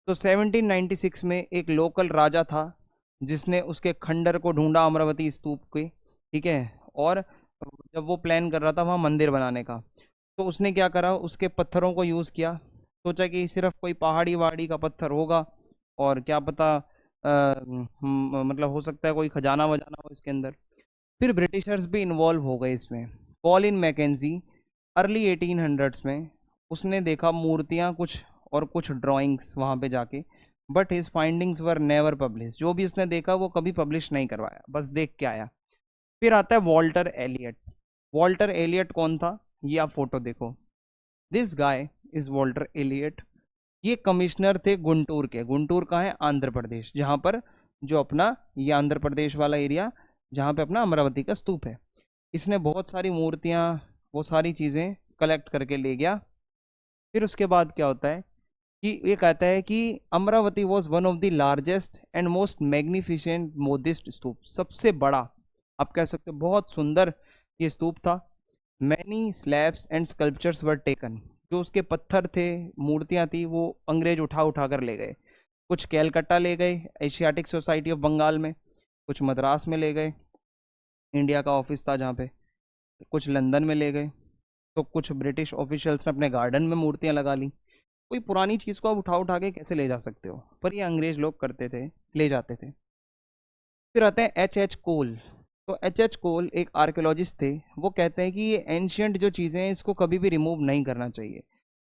तो 1796 में एक लोकल राजा था जिसने उसके खंडर को ढूंढा अमरावती स्तूप के, ठीक है, और जब वो प्लान कर रहा था वहाँ मंदिर बनाने का, तो उसने क्या करा, उसके पत्थरों को यूज़ किया, सोचा कि सिर्फ कोई पहाड़ी वहाड़ी का पत्थर होगा और क्या पता मतलब हो सकता है कोई खजाना वजाना हो इसके अंदर। फिर ब्रिटिशर्स भी इन्वॉल्व हो गए इसमें। कॉलिन मैकेंजी अर्ली 1800s में उसने देखा मूर्तियाँ कुछ और कुछ ड्राइंग्स वहाँ पे जाके, but his findings were never publish, जो भी उसने देखा वो कभी पब्लिश नहीं करवाया, बस देख के आया। फिर आता है वॉल्टर एलियट। वॉल्टर एलियट कौन था, ये आप फोटो देखो, this guy is Walter Elliot. ये कमिश्नर थे गुंटूर के। गुंटूर कहाँ है, आंध्र प्रदेश, जहाँ पर जो अपना ये आंध्र प्रदेश वाला एरिया जहाँ पे अपना अमरावती का स्तूप है। इसने बहुत सारी मूर्तियाँ वो सारी चीज़ें कलेक्ट करके ले गया। फिर उसके बाद क्या होता है कि ये कहता है कि Amaravati was one of the largest and most magnificent modest stupa, सबसे बड़ा आप कह सकते हो, बहुत सुंदर ये स्तूप था। Many slabs and sculptures were taken, जो उसके पत्थर थे, मूर्तियाँ थी, वो अंग्रेज उठा उठा कर ले गए। कुछ कैलकत्ता ले गए एशियाटिक सोसाइटी ऑफ बंगाल में, कुछ मद्रास में ले गए, इंडिया का ऑफिस था जहाँ पे, कुछ लंदन में ले गए, तो कुछ ब्रिटिश ऑफिशियल्स ने अपने गार्डन में मूर्तियाँ लगा ली। कोई पुरानी चीज़ को आप उठा उठा के कैसे ले जा सकते हो, पर ये अंग्रेज लोग करते थे, ले जाते थे। फिर आते हैं एच कोल। तो एच कोल एक आर्कियोलॉजिस्ट थे, वो कहते हैं कि ये एंशियंट जो चीज़ें हैं इसको कभी भी रिमूव नहीं करना चाहिए।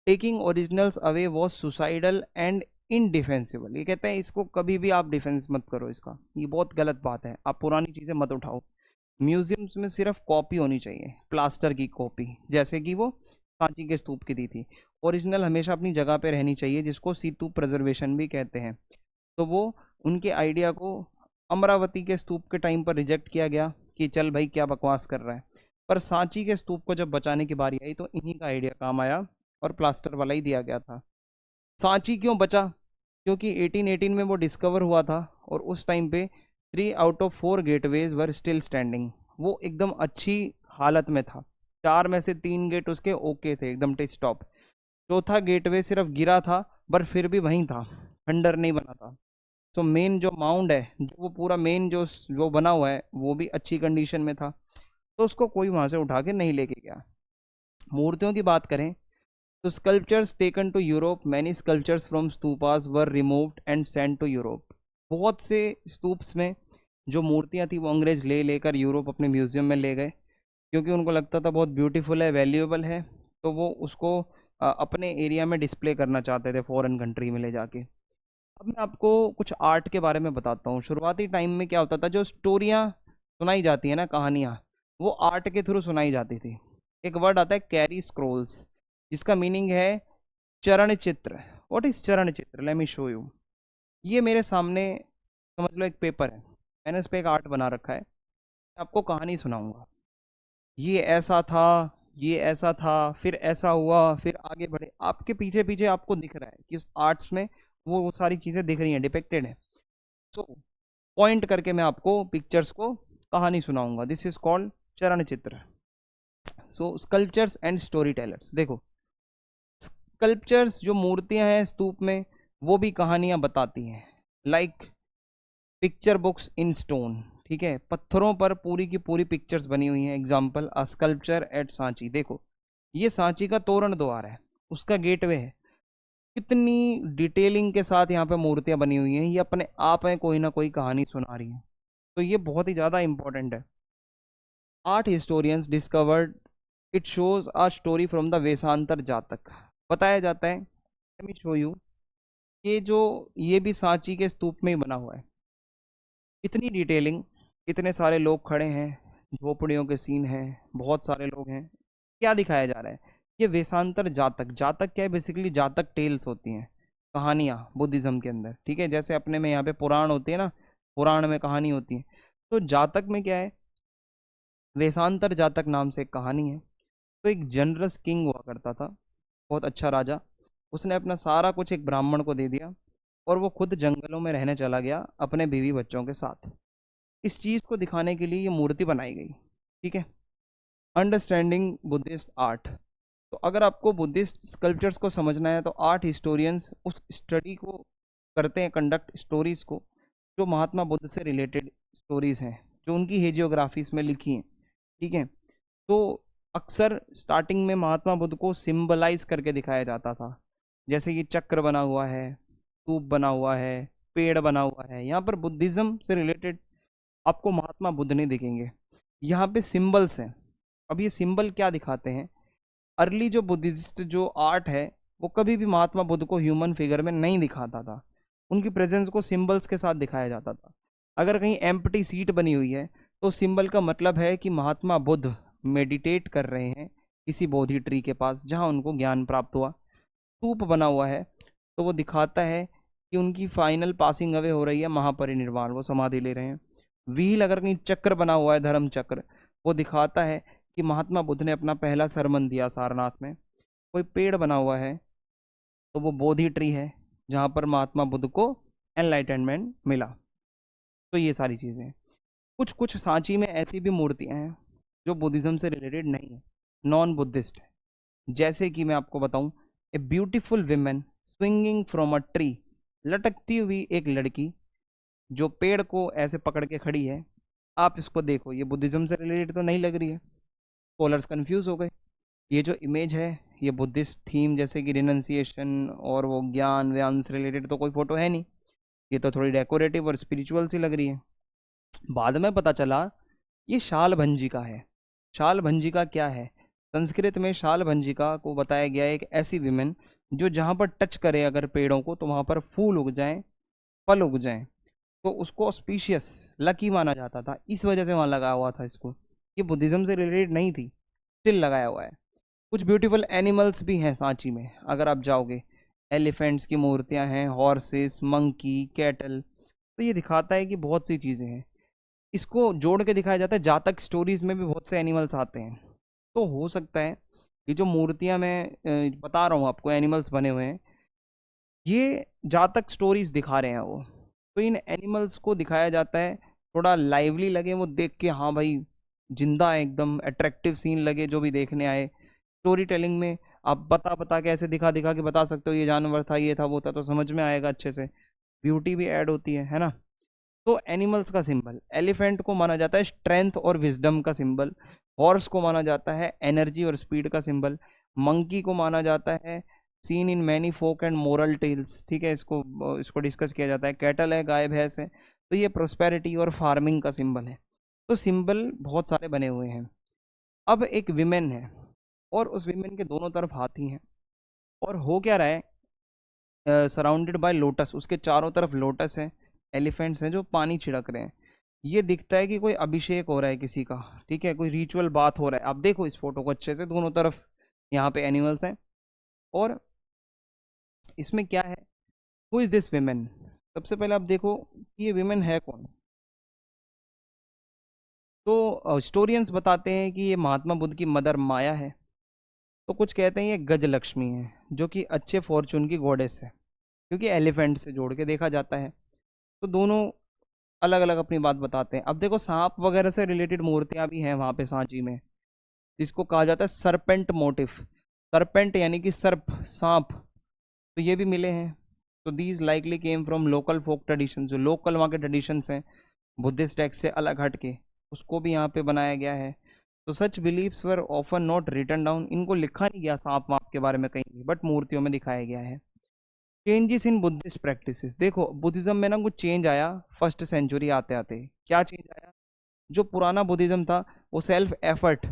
Taking originals away was suicidal and indefensible. ये कहते हैं इसको कभी भी आप डिफेंस मत करो, इसका ये बहुत गलत बात है, आप पुरानी चीज़ें मत उठाओ। म्यूजियम्स में सिर्फ कॉपी होनी चाहिए, प्लास्टर की कॉपी, जैसे कि वो सांची के स्तूप की दी थी। ओरिजिनल हमेशा अपनी जगह पे रहनी चाहिए, जिसको सीतू प्रिजर्वेशन भी कहते हैं। तो वो उनके आइडिया को अमरावती के स्तूप के टाइम पर रिजेक्ट किया गया कि चल भाई क्या बकवास कर रहा है, पर सांची के स्तूप को जब बचाने की बारी आई तो इन्हीं का आइडिया काम आया और प्लास्टर वाला ही दिया गया था। सांची क्यों बचा, क्योंकि 1818 में वो डिस्कवर हुआ था और उस टाइम पे 3 out of 4 gateways were still standing, वो एकदम अच्छी हालत में था। 4 में से 3 गेट उसके ओके थे, एकदम टिप टॉप। चौथा गेटवे सिर्फ गिरा था पर फिर भी वहीं था, खंडर नहीं बना था। सो मेन जो माउंड है, जो वो पूरा मेन जो बना हुआ है वो भी अच्छी कंडीशन में था, तो उसको कोई वहाँ से उठा के नहीं लेके गया। मूर्तियों की बात करें तो sculptures taken to Europe, many sculptures from stupas were removed and sent to Europe. बहुत से स्तूप्स में जो मूर्तियाँ थी वो अंग्रेज लेकर यूरोप अपने म्यूजियम में ले गए, क्योंकि उनको लगता था बहुत ब्यूटीफुल है, वैल्यूएबल है, तो वो उसको अपने एरिया में डिस्प्ले करना चाहते थे फॉरेन कंट्री में ले जाके। अब मैं आपको कुछ आर्ट के बारे में बताता हूँ। शुरुआती टाइम में क्या होता था, जो स्टोरियाँ सुनाई जाती है ना, कहानियाँ, वो आर्ट के थ्रू सुनाई जाती थी। एक वर्ड आता है कैरी स्क्रोल्स, जिसका मीनिंग है चरण चित्र। व्हाट इज चरण चित्र? Let me show you. ये मेरे सामने समझ लो एक पेपर है, मैंने उस पर एक आर्ट बना रखा है, आपको कहानी सुनाऊंगा। ये ऐसा था, ये ऐसा था, फिर ऐसा हुआ, फिर आगे बढ़े। आपके पीछे पीछे आपको दिख रहा है कि उस आर्ट्स में वो सारी चीज़ें दिख रही हैं, डिपिक्टेड है। सो पॉइंट करके मैं आपको पिक्चर्स को कहानी सुनाऊंगा। दिस इज कॉल्ड चरण चित्र। सो स्कल्पचर्स एंड स्टोरी टेलर्स। देखो, स्कल्पचर्स जो मूर्तियां हैं स्तूप में, वो भी कहानियां बताती हैं, like picture books in stone. ठीक है, पत्थरों पर पूरी की पूरी पिक्चर्स बनी हुई हैं। Example a sculpture at Sanchi. देखो, ये सांची का तोरण द्वार है, उसका गेटवे है। कितनी डिटेलिंग के साथ यहाँ पे मूर्तियां बनी हुई हैं, ये अपने आप में कोई ना कोई कहानी सुना रही हैं, तो ये बहुत ही ज़्यादा इंपॉर्टेंट है। Art historians discovered it shows a story from the Vessantara Jataka. बताया जाता है, लेट मी शो यू, ये भी सांची के स्तूप में ही बना हुआ है। इतनी डिटेलिंग, इतने सारे लोग खड़े हैं, झोपड़ियों के सीन हैं, बहुत सारे लोग हैं। क्या दिखाया जा रहा है? ये वेशांतर जातक। जातक क्या है? बेसिकली जातक टेल्स होती हैं, कहानियाँ बुद्धिज्म के अंदर। ठीक है, जैसे अपने में यहाँ पे पुराण होती है ना, पुराण में कहानी होती है, तो जातक में क्या है, वेशांतर जातक नाम से एक कहानी है। तो एक जनरस किंग हुआ करता था, बहुत अच्छा राजा। उसने अपना सारा कुछ एक ब्राह्मण को दे दिया और वो खुद जंगलों में रहने चला गया अपने बीवी बच्चों के साथ। इस चीज़ को दिखाने के लिए ये मूर्ति बनाई गई। ठीक है, अंडरस्टैंडिंग बुद्धिस्ट आर्ट। तो अगर आपको बुद्धिस्ट स्कल्पचर्स को समझना है, तो आर्ट हिस्टोरियंस उस स्टडी को करते हैं, कंडक्ट स्टोरीज को, जो महात्मा बुद्ध से रिलेटेड स्टोरीज हैं, जो उनकी हेजियोग्राफीज में लिखी हैं। ठीक है, तो अक्सर स्टार्टिंग में महात्मा बुद्ध को सिंबलाइज करके दिखाया जाता था, जैसे कि चक्र बना हुआ है, स्तूप बना हुआ है, पेड़ बना हुआ है। यहाँ पर बुद्धिज्म से रिलेटेड आपको महात्मा बुद्ध नहीं दिखेंगे, यहाँ पे सिंबल्स हैं। अब ये सिंबल क्या दिखाते हैं? अर्ली जो बुद्धिस्ट जो आर्ट है, वो कभी भी महात्मा बुद्ध को ह्यूमन फिगर में नहीं दिखाता था, उनकी प्रेजेंस को सिंबल्स के साथ दिखाया जाता था। अगर कहीं एम्प्टी सीट बनी हुई है, तो सिंबल का मतलब है कि महात्मा बुद्ध मेडिटेट कर रहे हैं किसी बोधि ट्री के पास, जहाँ उनको ज्ञान प्राप्त हुआ। स्तूप बना हुआ है, तो वो दिखाता है कि उनकी फाइनल पासिंग अवे हो रही है, महापरिनिर्वाण, वो समाधि ले रहे हैं। व्हील, अगर कहीं चक्र बना हुआ है, धर्म चक्र, वो दिखाता है कि महात्मा बुद्ध ने अपना पहला सरमन दिया सारनाथ में। कोई पेड़ बना हुआ है, तो वो बोधि ट्री है, जहाँ पर महात्मा बुद्ध को एनलाइटनमेंट मिला। तो ये सारी चीज़ें। कुछ कुछ सांची में ऐसी भी मूर्तियाँ हैं जो बुद्धिज़्म से रिलेटेड नहीं है, नॉन बुद्धिस्ट है। जैसे कि मैं आपको बताऊं, a beautiful women swinging from a tree. लटकती हुई एक लड़की जो पेड़ को ऐसे पकड़ के खड़ी है। आप इसको देखो, ये बुद्धिज्म से रिलेटेड तो नहीं लग रही है। स्कॉलर्स कंफ्यूज हो गए, ये जो इमेज है ये बुद्धिस्ट थीम जैसे कि रिनंसिएशन और वो ज्ञान व्यान से रिलेटेड तो कोई फोटो है नहीं, ये तो थोड़ी डेकोरेटिव और स्पिरिचुअल सी लग रही है। बाद में पता चला ये शाल भंजिका है। शाल भंजिका क्या है? संस्कृत में शाल भंजिका को बताया गया है एक ऐसी विमेन जो जहाँ पर टच करे अगर पेड़ों को, तो वहाँ पर फूल उग जाएं, फल उग जाएं, तो उसको ऑस्पिशियस, लकी माना जाता था। इस वजह से वहाँ लगा हुआ था इसको। ये बुद्धिज्म से रिलेटेड नहीं थी, स्टिल लगाया हुआ है। कुछ ब्यूटीफुल एनिमल्स भी हैं सांची में, अगर आप जाओगे, एलिफेंट्स की मूर्तियाँ हैं, हॉर्सेस, मंकी, कैटल। तो ये दिखाता है कि बहुत सी चीज़ें हैं। इसको जोड़ के दिखाया जाता है, जातक स्टोरीज में भी बहुत से एनिमल्स आते हैं। तो हो सकता है ये जो मूर्तियाँ मैं बता रहा हूँ आपको, एनिमल्स बने हुए हैं, ये जातक स्टोरीज दिखा रहे हैं वो। तो इन एनिमल्स को दिखाया जाता है, थोड़ा लाइवली लगे वो देख के, हाँ भाई जिंदा है, एकदम अट्रैक्टिव सीन लगे जो भी देखने आए। स्टोरी टेलिंग में आप बता बता के ऐसे दिखा दिखा के बता सकते हो, ये जानवर था, ये था, वो था, तो समझ में आएगा अच्छे से। ब्यूटी भी ऐड होती है ना। तो एनिमल्स का सिंबल, एलिफेंट को माना जाता है स्ट्रेंथ और विजडम का सिंबल, हॉर्स को माना जाता है एनर्जी और स्पीड का सिंबल, मंकी को माना जाता है seen in many folk and moral tales, ठीक है, इसको इसको डिस्कस किया जाता है। कैटल है, गाय भैंस है, तो ये प्रोस्पेरिटी और फार्मिंग का सिंबल है। तो सिंबल बहुत सारे बने हुए हैं। अब एक विमेन है और उस विमेन के दोनों तरफ हाथी हैं, और हो क्या रहा है, सराउंडेड बाय लोटस, उसके चारों तरफ लोटस है, एलिफेंट्स हैं जो पानी छिड़क रहे हैं। ये दिखता है कि कोई अभिषेक हो रहा है किसी का, ठीक है, कोई रिचुअल बात हो रहा है। आप देखो इस फोटो को अच्छे से, दोनों तरफ यहाँ पे एनिमल्स हैं। और इसमें क्या है, हु इज दिस विमेन, सबसे पहले आप देखो कि ये विमेन है कौन। तो हिस्टोरियंस बताते हैं कि ये महात्मा बुद्ध की मदर माया है, तो कुछ कहते हैं ये गज लक्ष्मी है जो कि अच्छे फॉर्चून की गॉडेस है, क्योंकि एलिफेंट से जोड़ के देखा जाता है। तो दोनों अलग अलग अपनी बात बताते हैं। अब देखो सांप वगैरह से रिलेटेड मूर्तियां भी हैं वहाँ पे सांची में, जिसको कहा जाता है सरपेंट मोटिफ, सरपेंट यानी कि सर्प, सांप, तो ये भी मिले हैं। तो these likely came from local folk tradition, जो लोकल वहाँ के ट्रेडिशंस हैं बुद्धिस्ट टेक्स्ट से अलग हट के, उसको भी यहाँ पे बनाया गया है। तो such beliefs were often not written down, इनको लिखा नहीं गया सांप वाप के बारे में कहीं भी, बट मूर्तियों में दिखाया गया है। चेंजेस इन बुद्धिस्ट प्रैक्टिसेस, देखो बुद्धिज्म में ना कुछ चेंज आया फर्स्ट सेंचुरी आते आते। क्या चेंज आया, जो पुराना बुद्धिज्म था वो सेल्फ एफर्ट,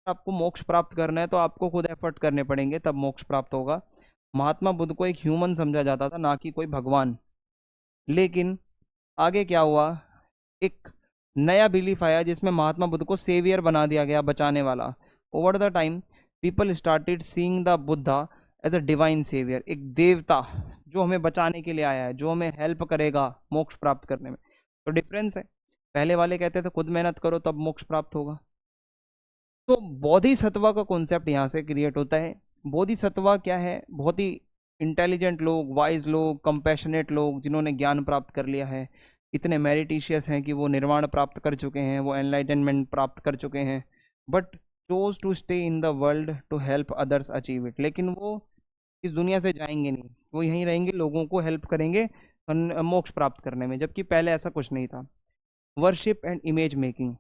आपको मोक्ष प्राप्त करना है तो आपको खुद एफर्ट करने पड़ेंगे तब मोक्ष प्राप्त होगा। महात्मा बुद्ध को एक ह्यूमन समझा जाता था, ना कि कोई भगवान। लेकिन आगे क्या हुआ, एक नया बिलीफ आया जिसमें महात्मा बुद्ध को सेवियर बना दिया गया, बचाने वाला। Over the time people started seeing the Buddha as a divine saviour, एक देवता जो हमें बचाने के लिए आया है, जो हमें हेल्प करेगा मोक्ष प्राप्त करने में। तो डिफरेंस है, पहले वाले कहते थे खुद मेहनत करो तब मोक्ष प्राप्त होगा। तो बोधिसत्व का कॉन्सेप्ट यहाँ से क्रिएट होता है। बोधिसत्व क्या है, बहुत ही इंटेलिजेंट लोग, वाइज लोग, कंपैशनेट लोग, जिन्होंने ज्ञान प्राप्त कर लिया है, इतने मेरिटिशियस हैं कि वो निर्वाण प्राप्त कर चुके हैं, वो एनलाइटनमेंट प्राप्त कर चुके हैं, but chose to stay in the world to help others achieve it. लेकिन वो इस दुनिया से जाएंगे नहीं, वो यहीं रहेंगे, लोगों को हेल्प करेंगे मोक्ष प्राप्त करने में, जबकि पहले ऐसा कुछ नहीं था। वर्शिप एंड इमेज मेकिंग,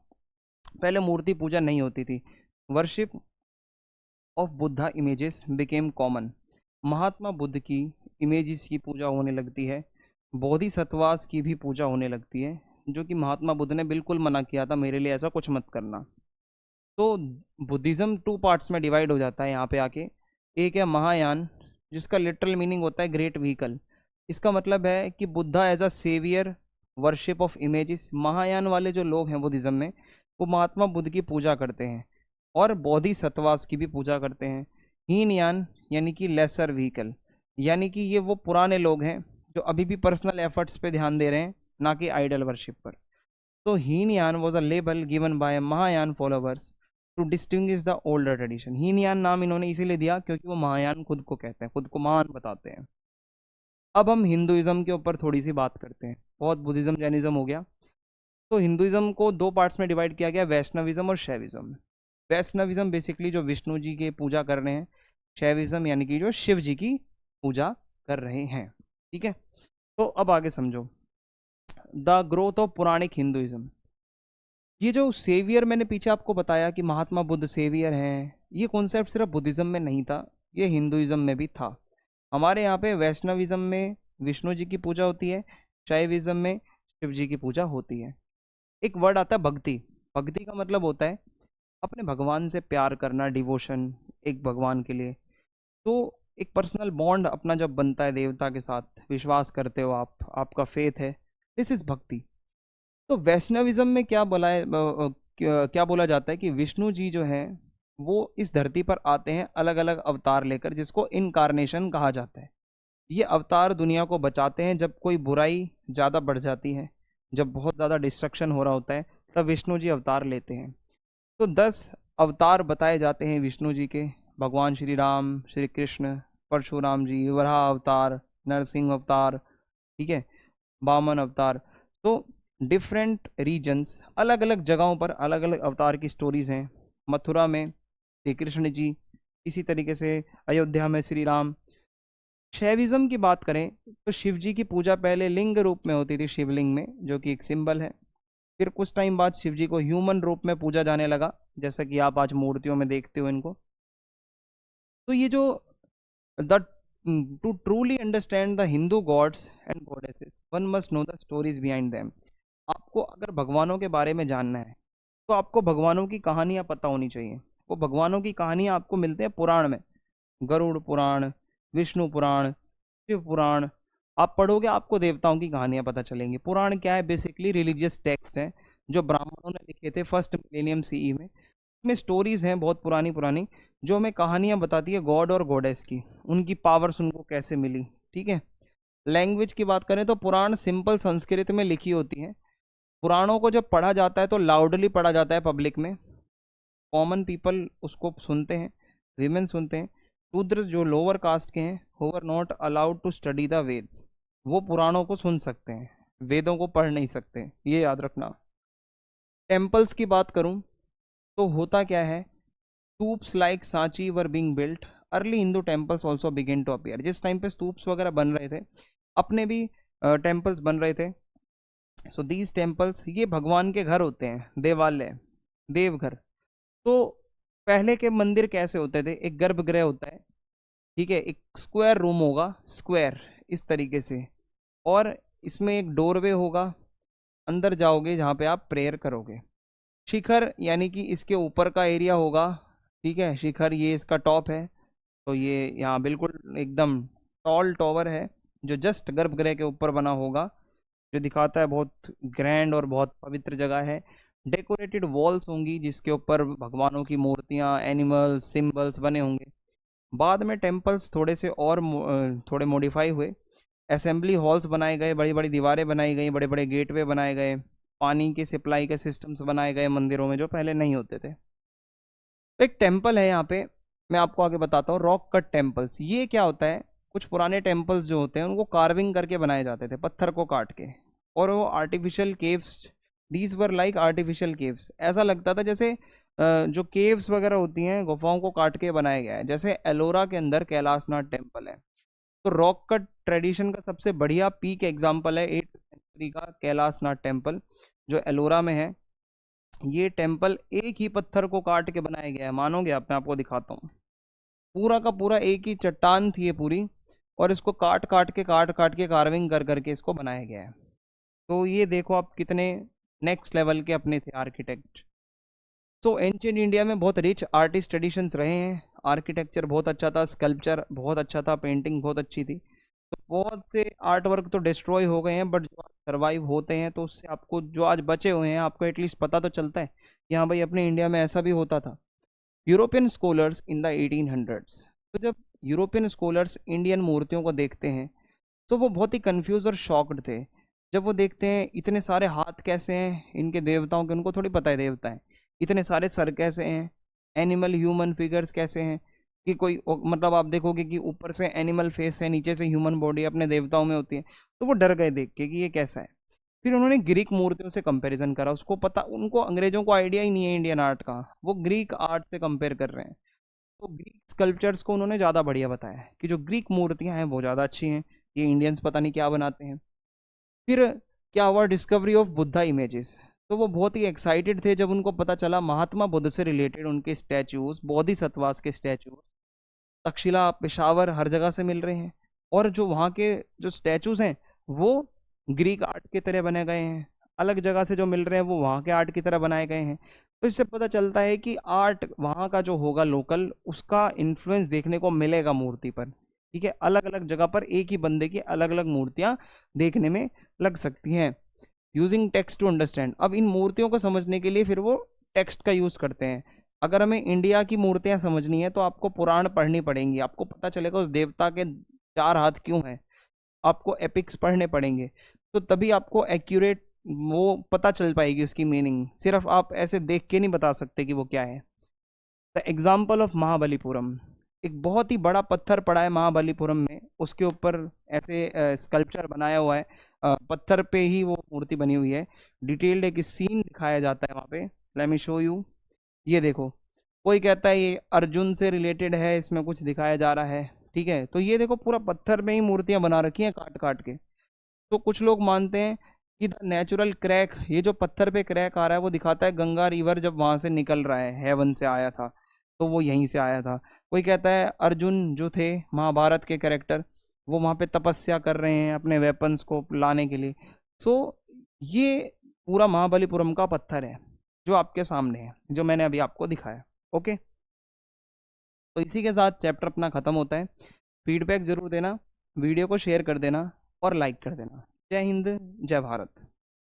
पहले मूर्ति पूजा नहीं होती थी, worship of Buddha images became common, Mahatma Buddha की इमेजेस की पूजा होने लगती है, बोधिसत्वास की भी पूजा होने लगती है, जो कि महात्मा बुद्ध ने बिल्कुल मना किया था, मेरे लिए ऐसा कुछ मत करना। तो बुद्धिज़्म टू पार्ट्स में डिवाइड हो जाता है यहाँ पे आके। एक है महायान, जिसका लिटरल मीनिंग होता है ग्रेट व्हीकल, इसका मतलब है कि Buddha as a saviour, worship of images. Mahayana वाले जो लोग हैं बुद्धिज़्म में, वो महात्मा बुद्ध की पूजा करते हैं और बोधिसत्वास की भी पूजा करते हैं। हीनयान यानी कि लेसर व्हीकल, यानी कि ये वो पुराने लोग हैं जो अभी भी पर्सनल एफर्ट्स पे ध्यान दे रहे हैं, ना कि आइडल वर्शिप पर। तो Hinayana was a label given by Mahayana followers to distinguish the older tradition. Hinayana नाम इन्होंने इसीलिए दिया क्योंकि वो महायान खुद को कहते हैं, खुद को महान बताते हैं। अब हम हिंदुइज्म के ऊपर थोड़ी सी बात करते हैं, बहुत बुद्धिज्म जैनिज्म हो गया। तो हिंदुइज्म को दो पार्ट्स में डिवाइड किया गया, वैष्णविज्म और शैविज्म। वैष्णविज्म बेसिकली जो विष्णु जी के पूजा कर रहे हैं, शैविज्म यानी कि जो शिव जी की पूजा कर रहे हैं, ठीक है। तो अब आगे समझो the growth of Puranik Hinduism. ये जो सेवियर मैंने पीछे आपको बताया कि महात्मा बुद्ध सेवियर हैं, ये कॉन्सेप्ट सिर्फ बुद्धिज्म में नहीं था, ये हिंदुइज्म में भी था। हमारे यहाँ पे वैष्णविज्म में विष्णु जी की पूजा होती है, शैविज्म में शिव जी की पूजा होती है। एक वर्ड आता है भक्ति, भक्ति का मतलब होता है अपने भगवान से प्यार करना, डिवोशन एक भगवान के लिए। तो एक पर्सनल बॉन्ड अपना जब बनता है देवता के साथ, विश्वास करते हो आप, आपका फेथ है, दिस इज भक्ति। तो वैष्णविज्म में क्या बोला है, क्या बोला जाता है कि विष्णु जी जो हैं वो इस धरती पर आते हैं अलग अलग अवतार लेकर, जिसको इनकारनेशन कहा जाता है। ये अवतार दुनिया को बचाते हैं जब कोई बुराई ज़्यादा बढ़ जाती है, जब बहुत ज़्यादा डिस्ट्रक्शन हो रहा होता है, तब विष्णु जी अवतार लेते हैं। तो 10 अवतार बताए जाते हैं विष्णु जी के, भगवान श्री राम, श्री कृष्ण, परशुराम जी, वराह अवतार, नरसिंह अवतार, ठीक है, वामन अवतार। तो डिफरेंट रीजन्स, अलग अलग जगहों पर अलग अलग अवतार की स्टोरीज हैं। मथुरा में श्री कृष्ण जी, इसी तरीके से अयोध्या में श्री राम, शैविज्म की बात करें तो शिव जी की पूजा पहले लिंग रूप में होती थी, शिवलिंग में, जो कि एक सिंबल है। फिर कुछ टाइम बाद शिव जी को ह्यूमन रूप में पूजा जाने लगा, जैसा कि आप आज मूर्तियों में देखते हो इनको। तो ये जो the two truly understand the Hindu gods and goddesses one must know the stories behind them. आपको अगर भगवानों के बारे में जानना है तो आपको भगवानों की कहानियां पता होनी चाहिए। वो भगवानों की कहानियां आपको मिलते हैं पुराण में, गरुड़ पुराण, विष्णु पुराण, शिव पुराण। आप पढ़ोगे आपको देवताओं की कहानियां पता चलेंगी। पुराण क्या है? बेसिकली रिलीजियस टेक्स्ट है जो ब्राह्मणों ने लिखे थे फर्स्ट मिलेनियम सीई में। इसमें स्टोरीज हैं बहुत पुरानी पुरानी, जो हमें कहानियां बताती है गॉड और गॉडेस की, उनकी पावर्स उनको कैसे मिली। ठीक है। लैंग्वेज की बात करें तो पुराण सिंपल संस्कृत में लिखी होती है। पुराणों को जब पढ़ा जाता है तो लाउडली पढ़ा जाता है पब्लिक में, कॉमन पीपल उसको सुनते हैं, विमेन सुनते हैं। शूद्र जो लोअर कास्ट के हैं, who are not allowed to study the Vedas, वो पुराणों को सुन सकते हैं, वेदों को पढ़ नहीं सकते, ये याद रखना। टेम्पल्स की बात करूं तो होता क्या है, stupas like Sanchi were being built, early Hindu temples also begin to appear. जिस टाइम पे स्तूप्स वगैरह बन रहे थे, अपने भी टेम्पल्स बन रहे थे। सो दीज टेम्पल्स, ये भगवान के घर होते हैं, देवालय, देवघर। तो पहले के मंदिर कैसे होते थे? एक गर्भगृह होता है, ठीक है, एक स्क्वायर रूम होगा, स्क्वायर इस तरीके से, और इसमें एक डोरवे होगा, अंदर जाओगे जहाँ पे आप प्रेयर करोगे। शिखर यानी कि इसके ऊपर का एरिया होगा, ठीक है, शिखर ये इसका टॉप है। तो ये यहाँ बिल्कुल एकदम टॉल टॉवर है जो जस्ट गर्भगृह के ऊपर बना होगा, जो दिखाता है बहुत ग्रैंड और बहुत पवित्र जगह है। डेकोरेटेड वॉल्स होंगी जिसके ऊपर भगवानों की मूर्तियाँ, एनिमल्स, सिंबल्स बने होंगे। बाद में टेम्पल्स थोड़े से और थोड़े मॉडिफाई हुए, असेंबली हॉल्स बनाए गए, बड़ी बड़ी दीवारें बनाई गई, बड़े बड़े गेटवे बनाए गए, पानी के सप्लाई के सिस्टम्स बनाए गए मंदिरों में जो पहले नहीं होते थे। तो एक टेम्पल है यहाँ पे, मैं आपको आगे बताता हूँ, रॉक कट टेम्पल्स। ये क्या होता है, कुछ पुराने टेम्पल्स जो होते हैं उनको कार्विंग करके बनाए जाते थे, पत्थर को काट के, और वो artificial caves, these were like artificial caves. ऐसा लगता था जैसे जो केव्स वगैरह होती हैं, गुफाओं को काट के बनाया गया है, जैसे एलोरा के अंदर कैलाशनाथ टेम्पल है। तो रॉक कट ट्रेडिशन का सबसे बढ़िया पीक एग्जाम्पल है 8th सेंचुरी का कैलाशनाथ टेम्पल जो एलोरा में है। ये टेम्पल एक ही पत्थर को काट के बनाया गया है, मानोगे आप? मैं आपको दिखाता हूँ। पूरा का पूरा एक ही चट्टान थी ये पूरी, और इसको काट काट के कार्विंग कर करके इसको बनाया गया है। तो ये देखो आप कितने नेक्स्ट लेवल के अपने थे आर्किटेक्ट। तो एंशियंट इंडिया में बहुत रिच आर्टिस्ट ट्रेडिशंस रहे हैं। आर्किटेक्चर बहुत अच्छा था, स्कल्पचर बहुत अच्छा था, पेंटिंग बहुत अच्छी थी। तो बहुत से आर्ट वर्क तो डिस्ट्रॉय हो गए हैं, बट जो सर्वाइव होते हैं तो उससे आपको जो आज बचे हुए हैं आपको एटलीस्ट पता तो चलता है कि हाँ भाई अपने इंडिया में ऐसा भी होता था। European scholars in the 1800s, तो जब यूरोपियन स्कॉलर्स इंडियन मूर्तियों को देखते हैं तो वो बहुत ही कंफ्यूज और शॉक्ड थे। जब वो देखते हैं इतने सारे हाथ कैसे हैं इनके देवताओं के, उनको थोड़ी पता है देवता है, इतने सारे सर कैसे हैं, एनिमल ह्यूमन फिगर्स कैसे हैं, कि कोई मतलब आप देखोगे कि ऊपर से एनिमल फेस है, नीचे से ह्यूमन बॉडी अपने देवताओं में होती है। तो वो डर गए देख के कि ये कैसा है। फिर उन्होंने ग्रीक मूर्तियों से कंपैरिजन करा, उसको पता, उनको अंग्रेजों को आइडिया ही नहीं है इंडियन आर्ट का, वो ग्रीक आर्ट से कंपेयर कर रहे हैं। तो ग्रीक स्कल्पचर्स को उन्होंने ज़्यादा बढ़िया बताया कि जो ग्रीक मूर्तियां हैं वो ज़्यादा अच्छी हैं, ये इंडियंस पता नहीं क्या बनाते हैं। फिर क्या हुआ, डिस्कवरी ऑफ बुद्धा इमेजेस। तो वो बहुत ही एक्साइटेड थे जब उनको पता चला महात्मा बुद्ध से रिलेटेड उनके स्टैचूज, बोधिसत्वास के स्टैचूज तक्षशिला, पेशावर, हर जगह से मिल रहे हैं। और जो वहाँ के जो स्टैचूज हैं वो ग्रीक आर्ट की तरह बने गए हैं, अलग जगह से जो मिल रहे हैं वो वहाँ के आर्ट की तरह बनाए गए हैं। तो इससे पता चलता है कि आर्ट वहाँ का जो होगा लोकल, उसका इन्फ्लुएंस देखने को मिलेगा मूर्ति पर। ठीक है, अलग अलग जगह पर एक ही बंदे की अलग अलग मूर्तियाँ देखने में लग सकती हैं। यूजिंग टेक्स्ट टू अंडरस्टैंड, अब इन मूर्तियों को समझने के लिए फिर वो टेक्स्ट का यूज करते हैं। अगर हमें इंडिया की मूर्तियां समझनी है तो आपको पुराण पढ़नी पड़ेंगी, आपको पता चलेगा उस देवता के 4 हाथ क्यों हैं, आपको एपिक्स पढ़ने पड़ेंगे, तो तभी आपको एक्यूरेट वो पता चल पाएगी उसकी मीनिंग। सिर्फ आप ऐसे देख के नहीं बता सकते कि वो क्या है। द एग्जाम्पल ऑफ महाबलीपुरम, एक बहुत ही बड़ा पत्थर पड़ा है महाबलीपुरम में, उसके ऊपर ऐसे स्कल्पचर बनाया हुआ है, पत्थर पे ही वो मूर्ति बनी हुई है। डिटेल्ड एक सीन दिखाया जाता है वहाँ पे, लेट मी शो यू। ये देखो, कोई कहता है ये अर्जुन से रिलेटेड है, इसमें कुछ दिखाया जा रहा है, ठीक है, तो ये देखो पूरा पत्थर में ही मूर्तियां बना रखी हैं काट काट के। तो कुछ लोग मानते हैं कि नेचुरल क्रैक, ये जो पत्थर पे क्रैक आ रहा है वो दिखाता है गंगा रिवर जब वहां से निकल रहा है, हेवन से आया था, तो वो यहीं से आया था। कोई कहता है अर्जुन जो थे महाभारत के कैरेक्टर, वो वहां पे तपस्या कर रहे हैं अपने वेपन्स को लाने के लिए। सो ये पूरा महाबलीपुरम का पत्थर है जो आपके सामने है, जो मैंने अभी आपको दिखाया। ओके, तो इसी के साथ चैप्टर अपना खत्म होता है। फीडबैक जरूर देना, वीडियो को शेयर कर देना और लाइक कर देना। जय हिंद, जय भारत।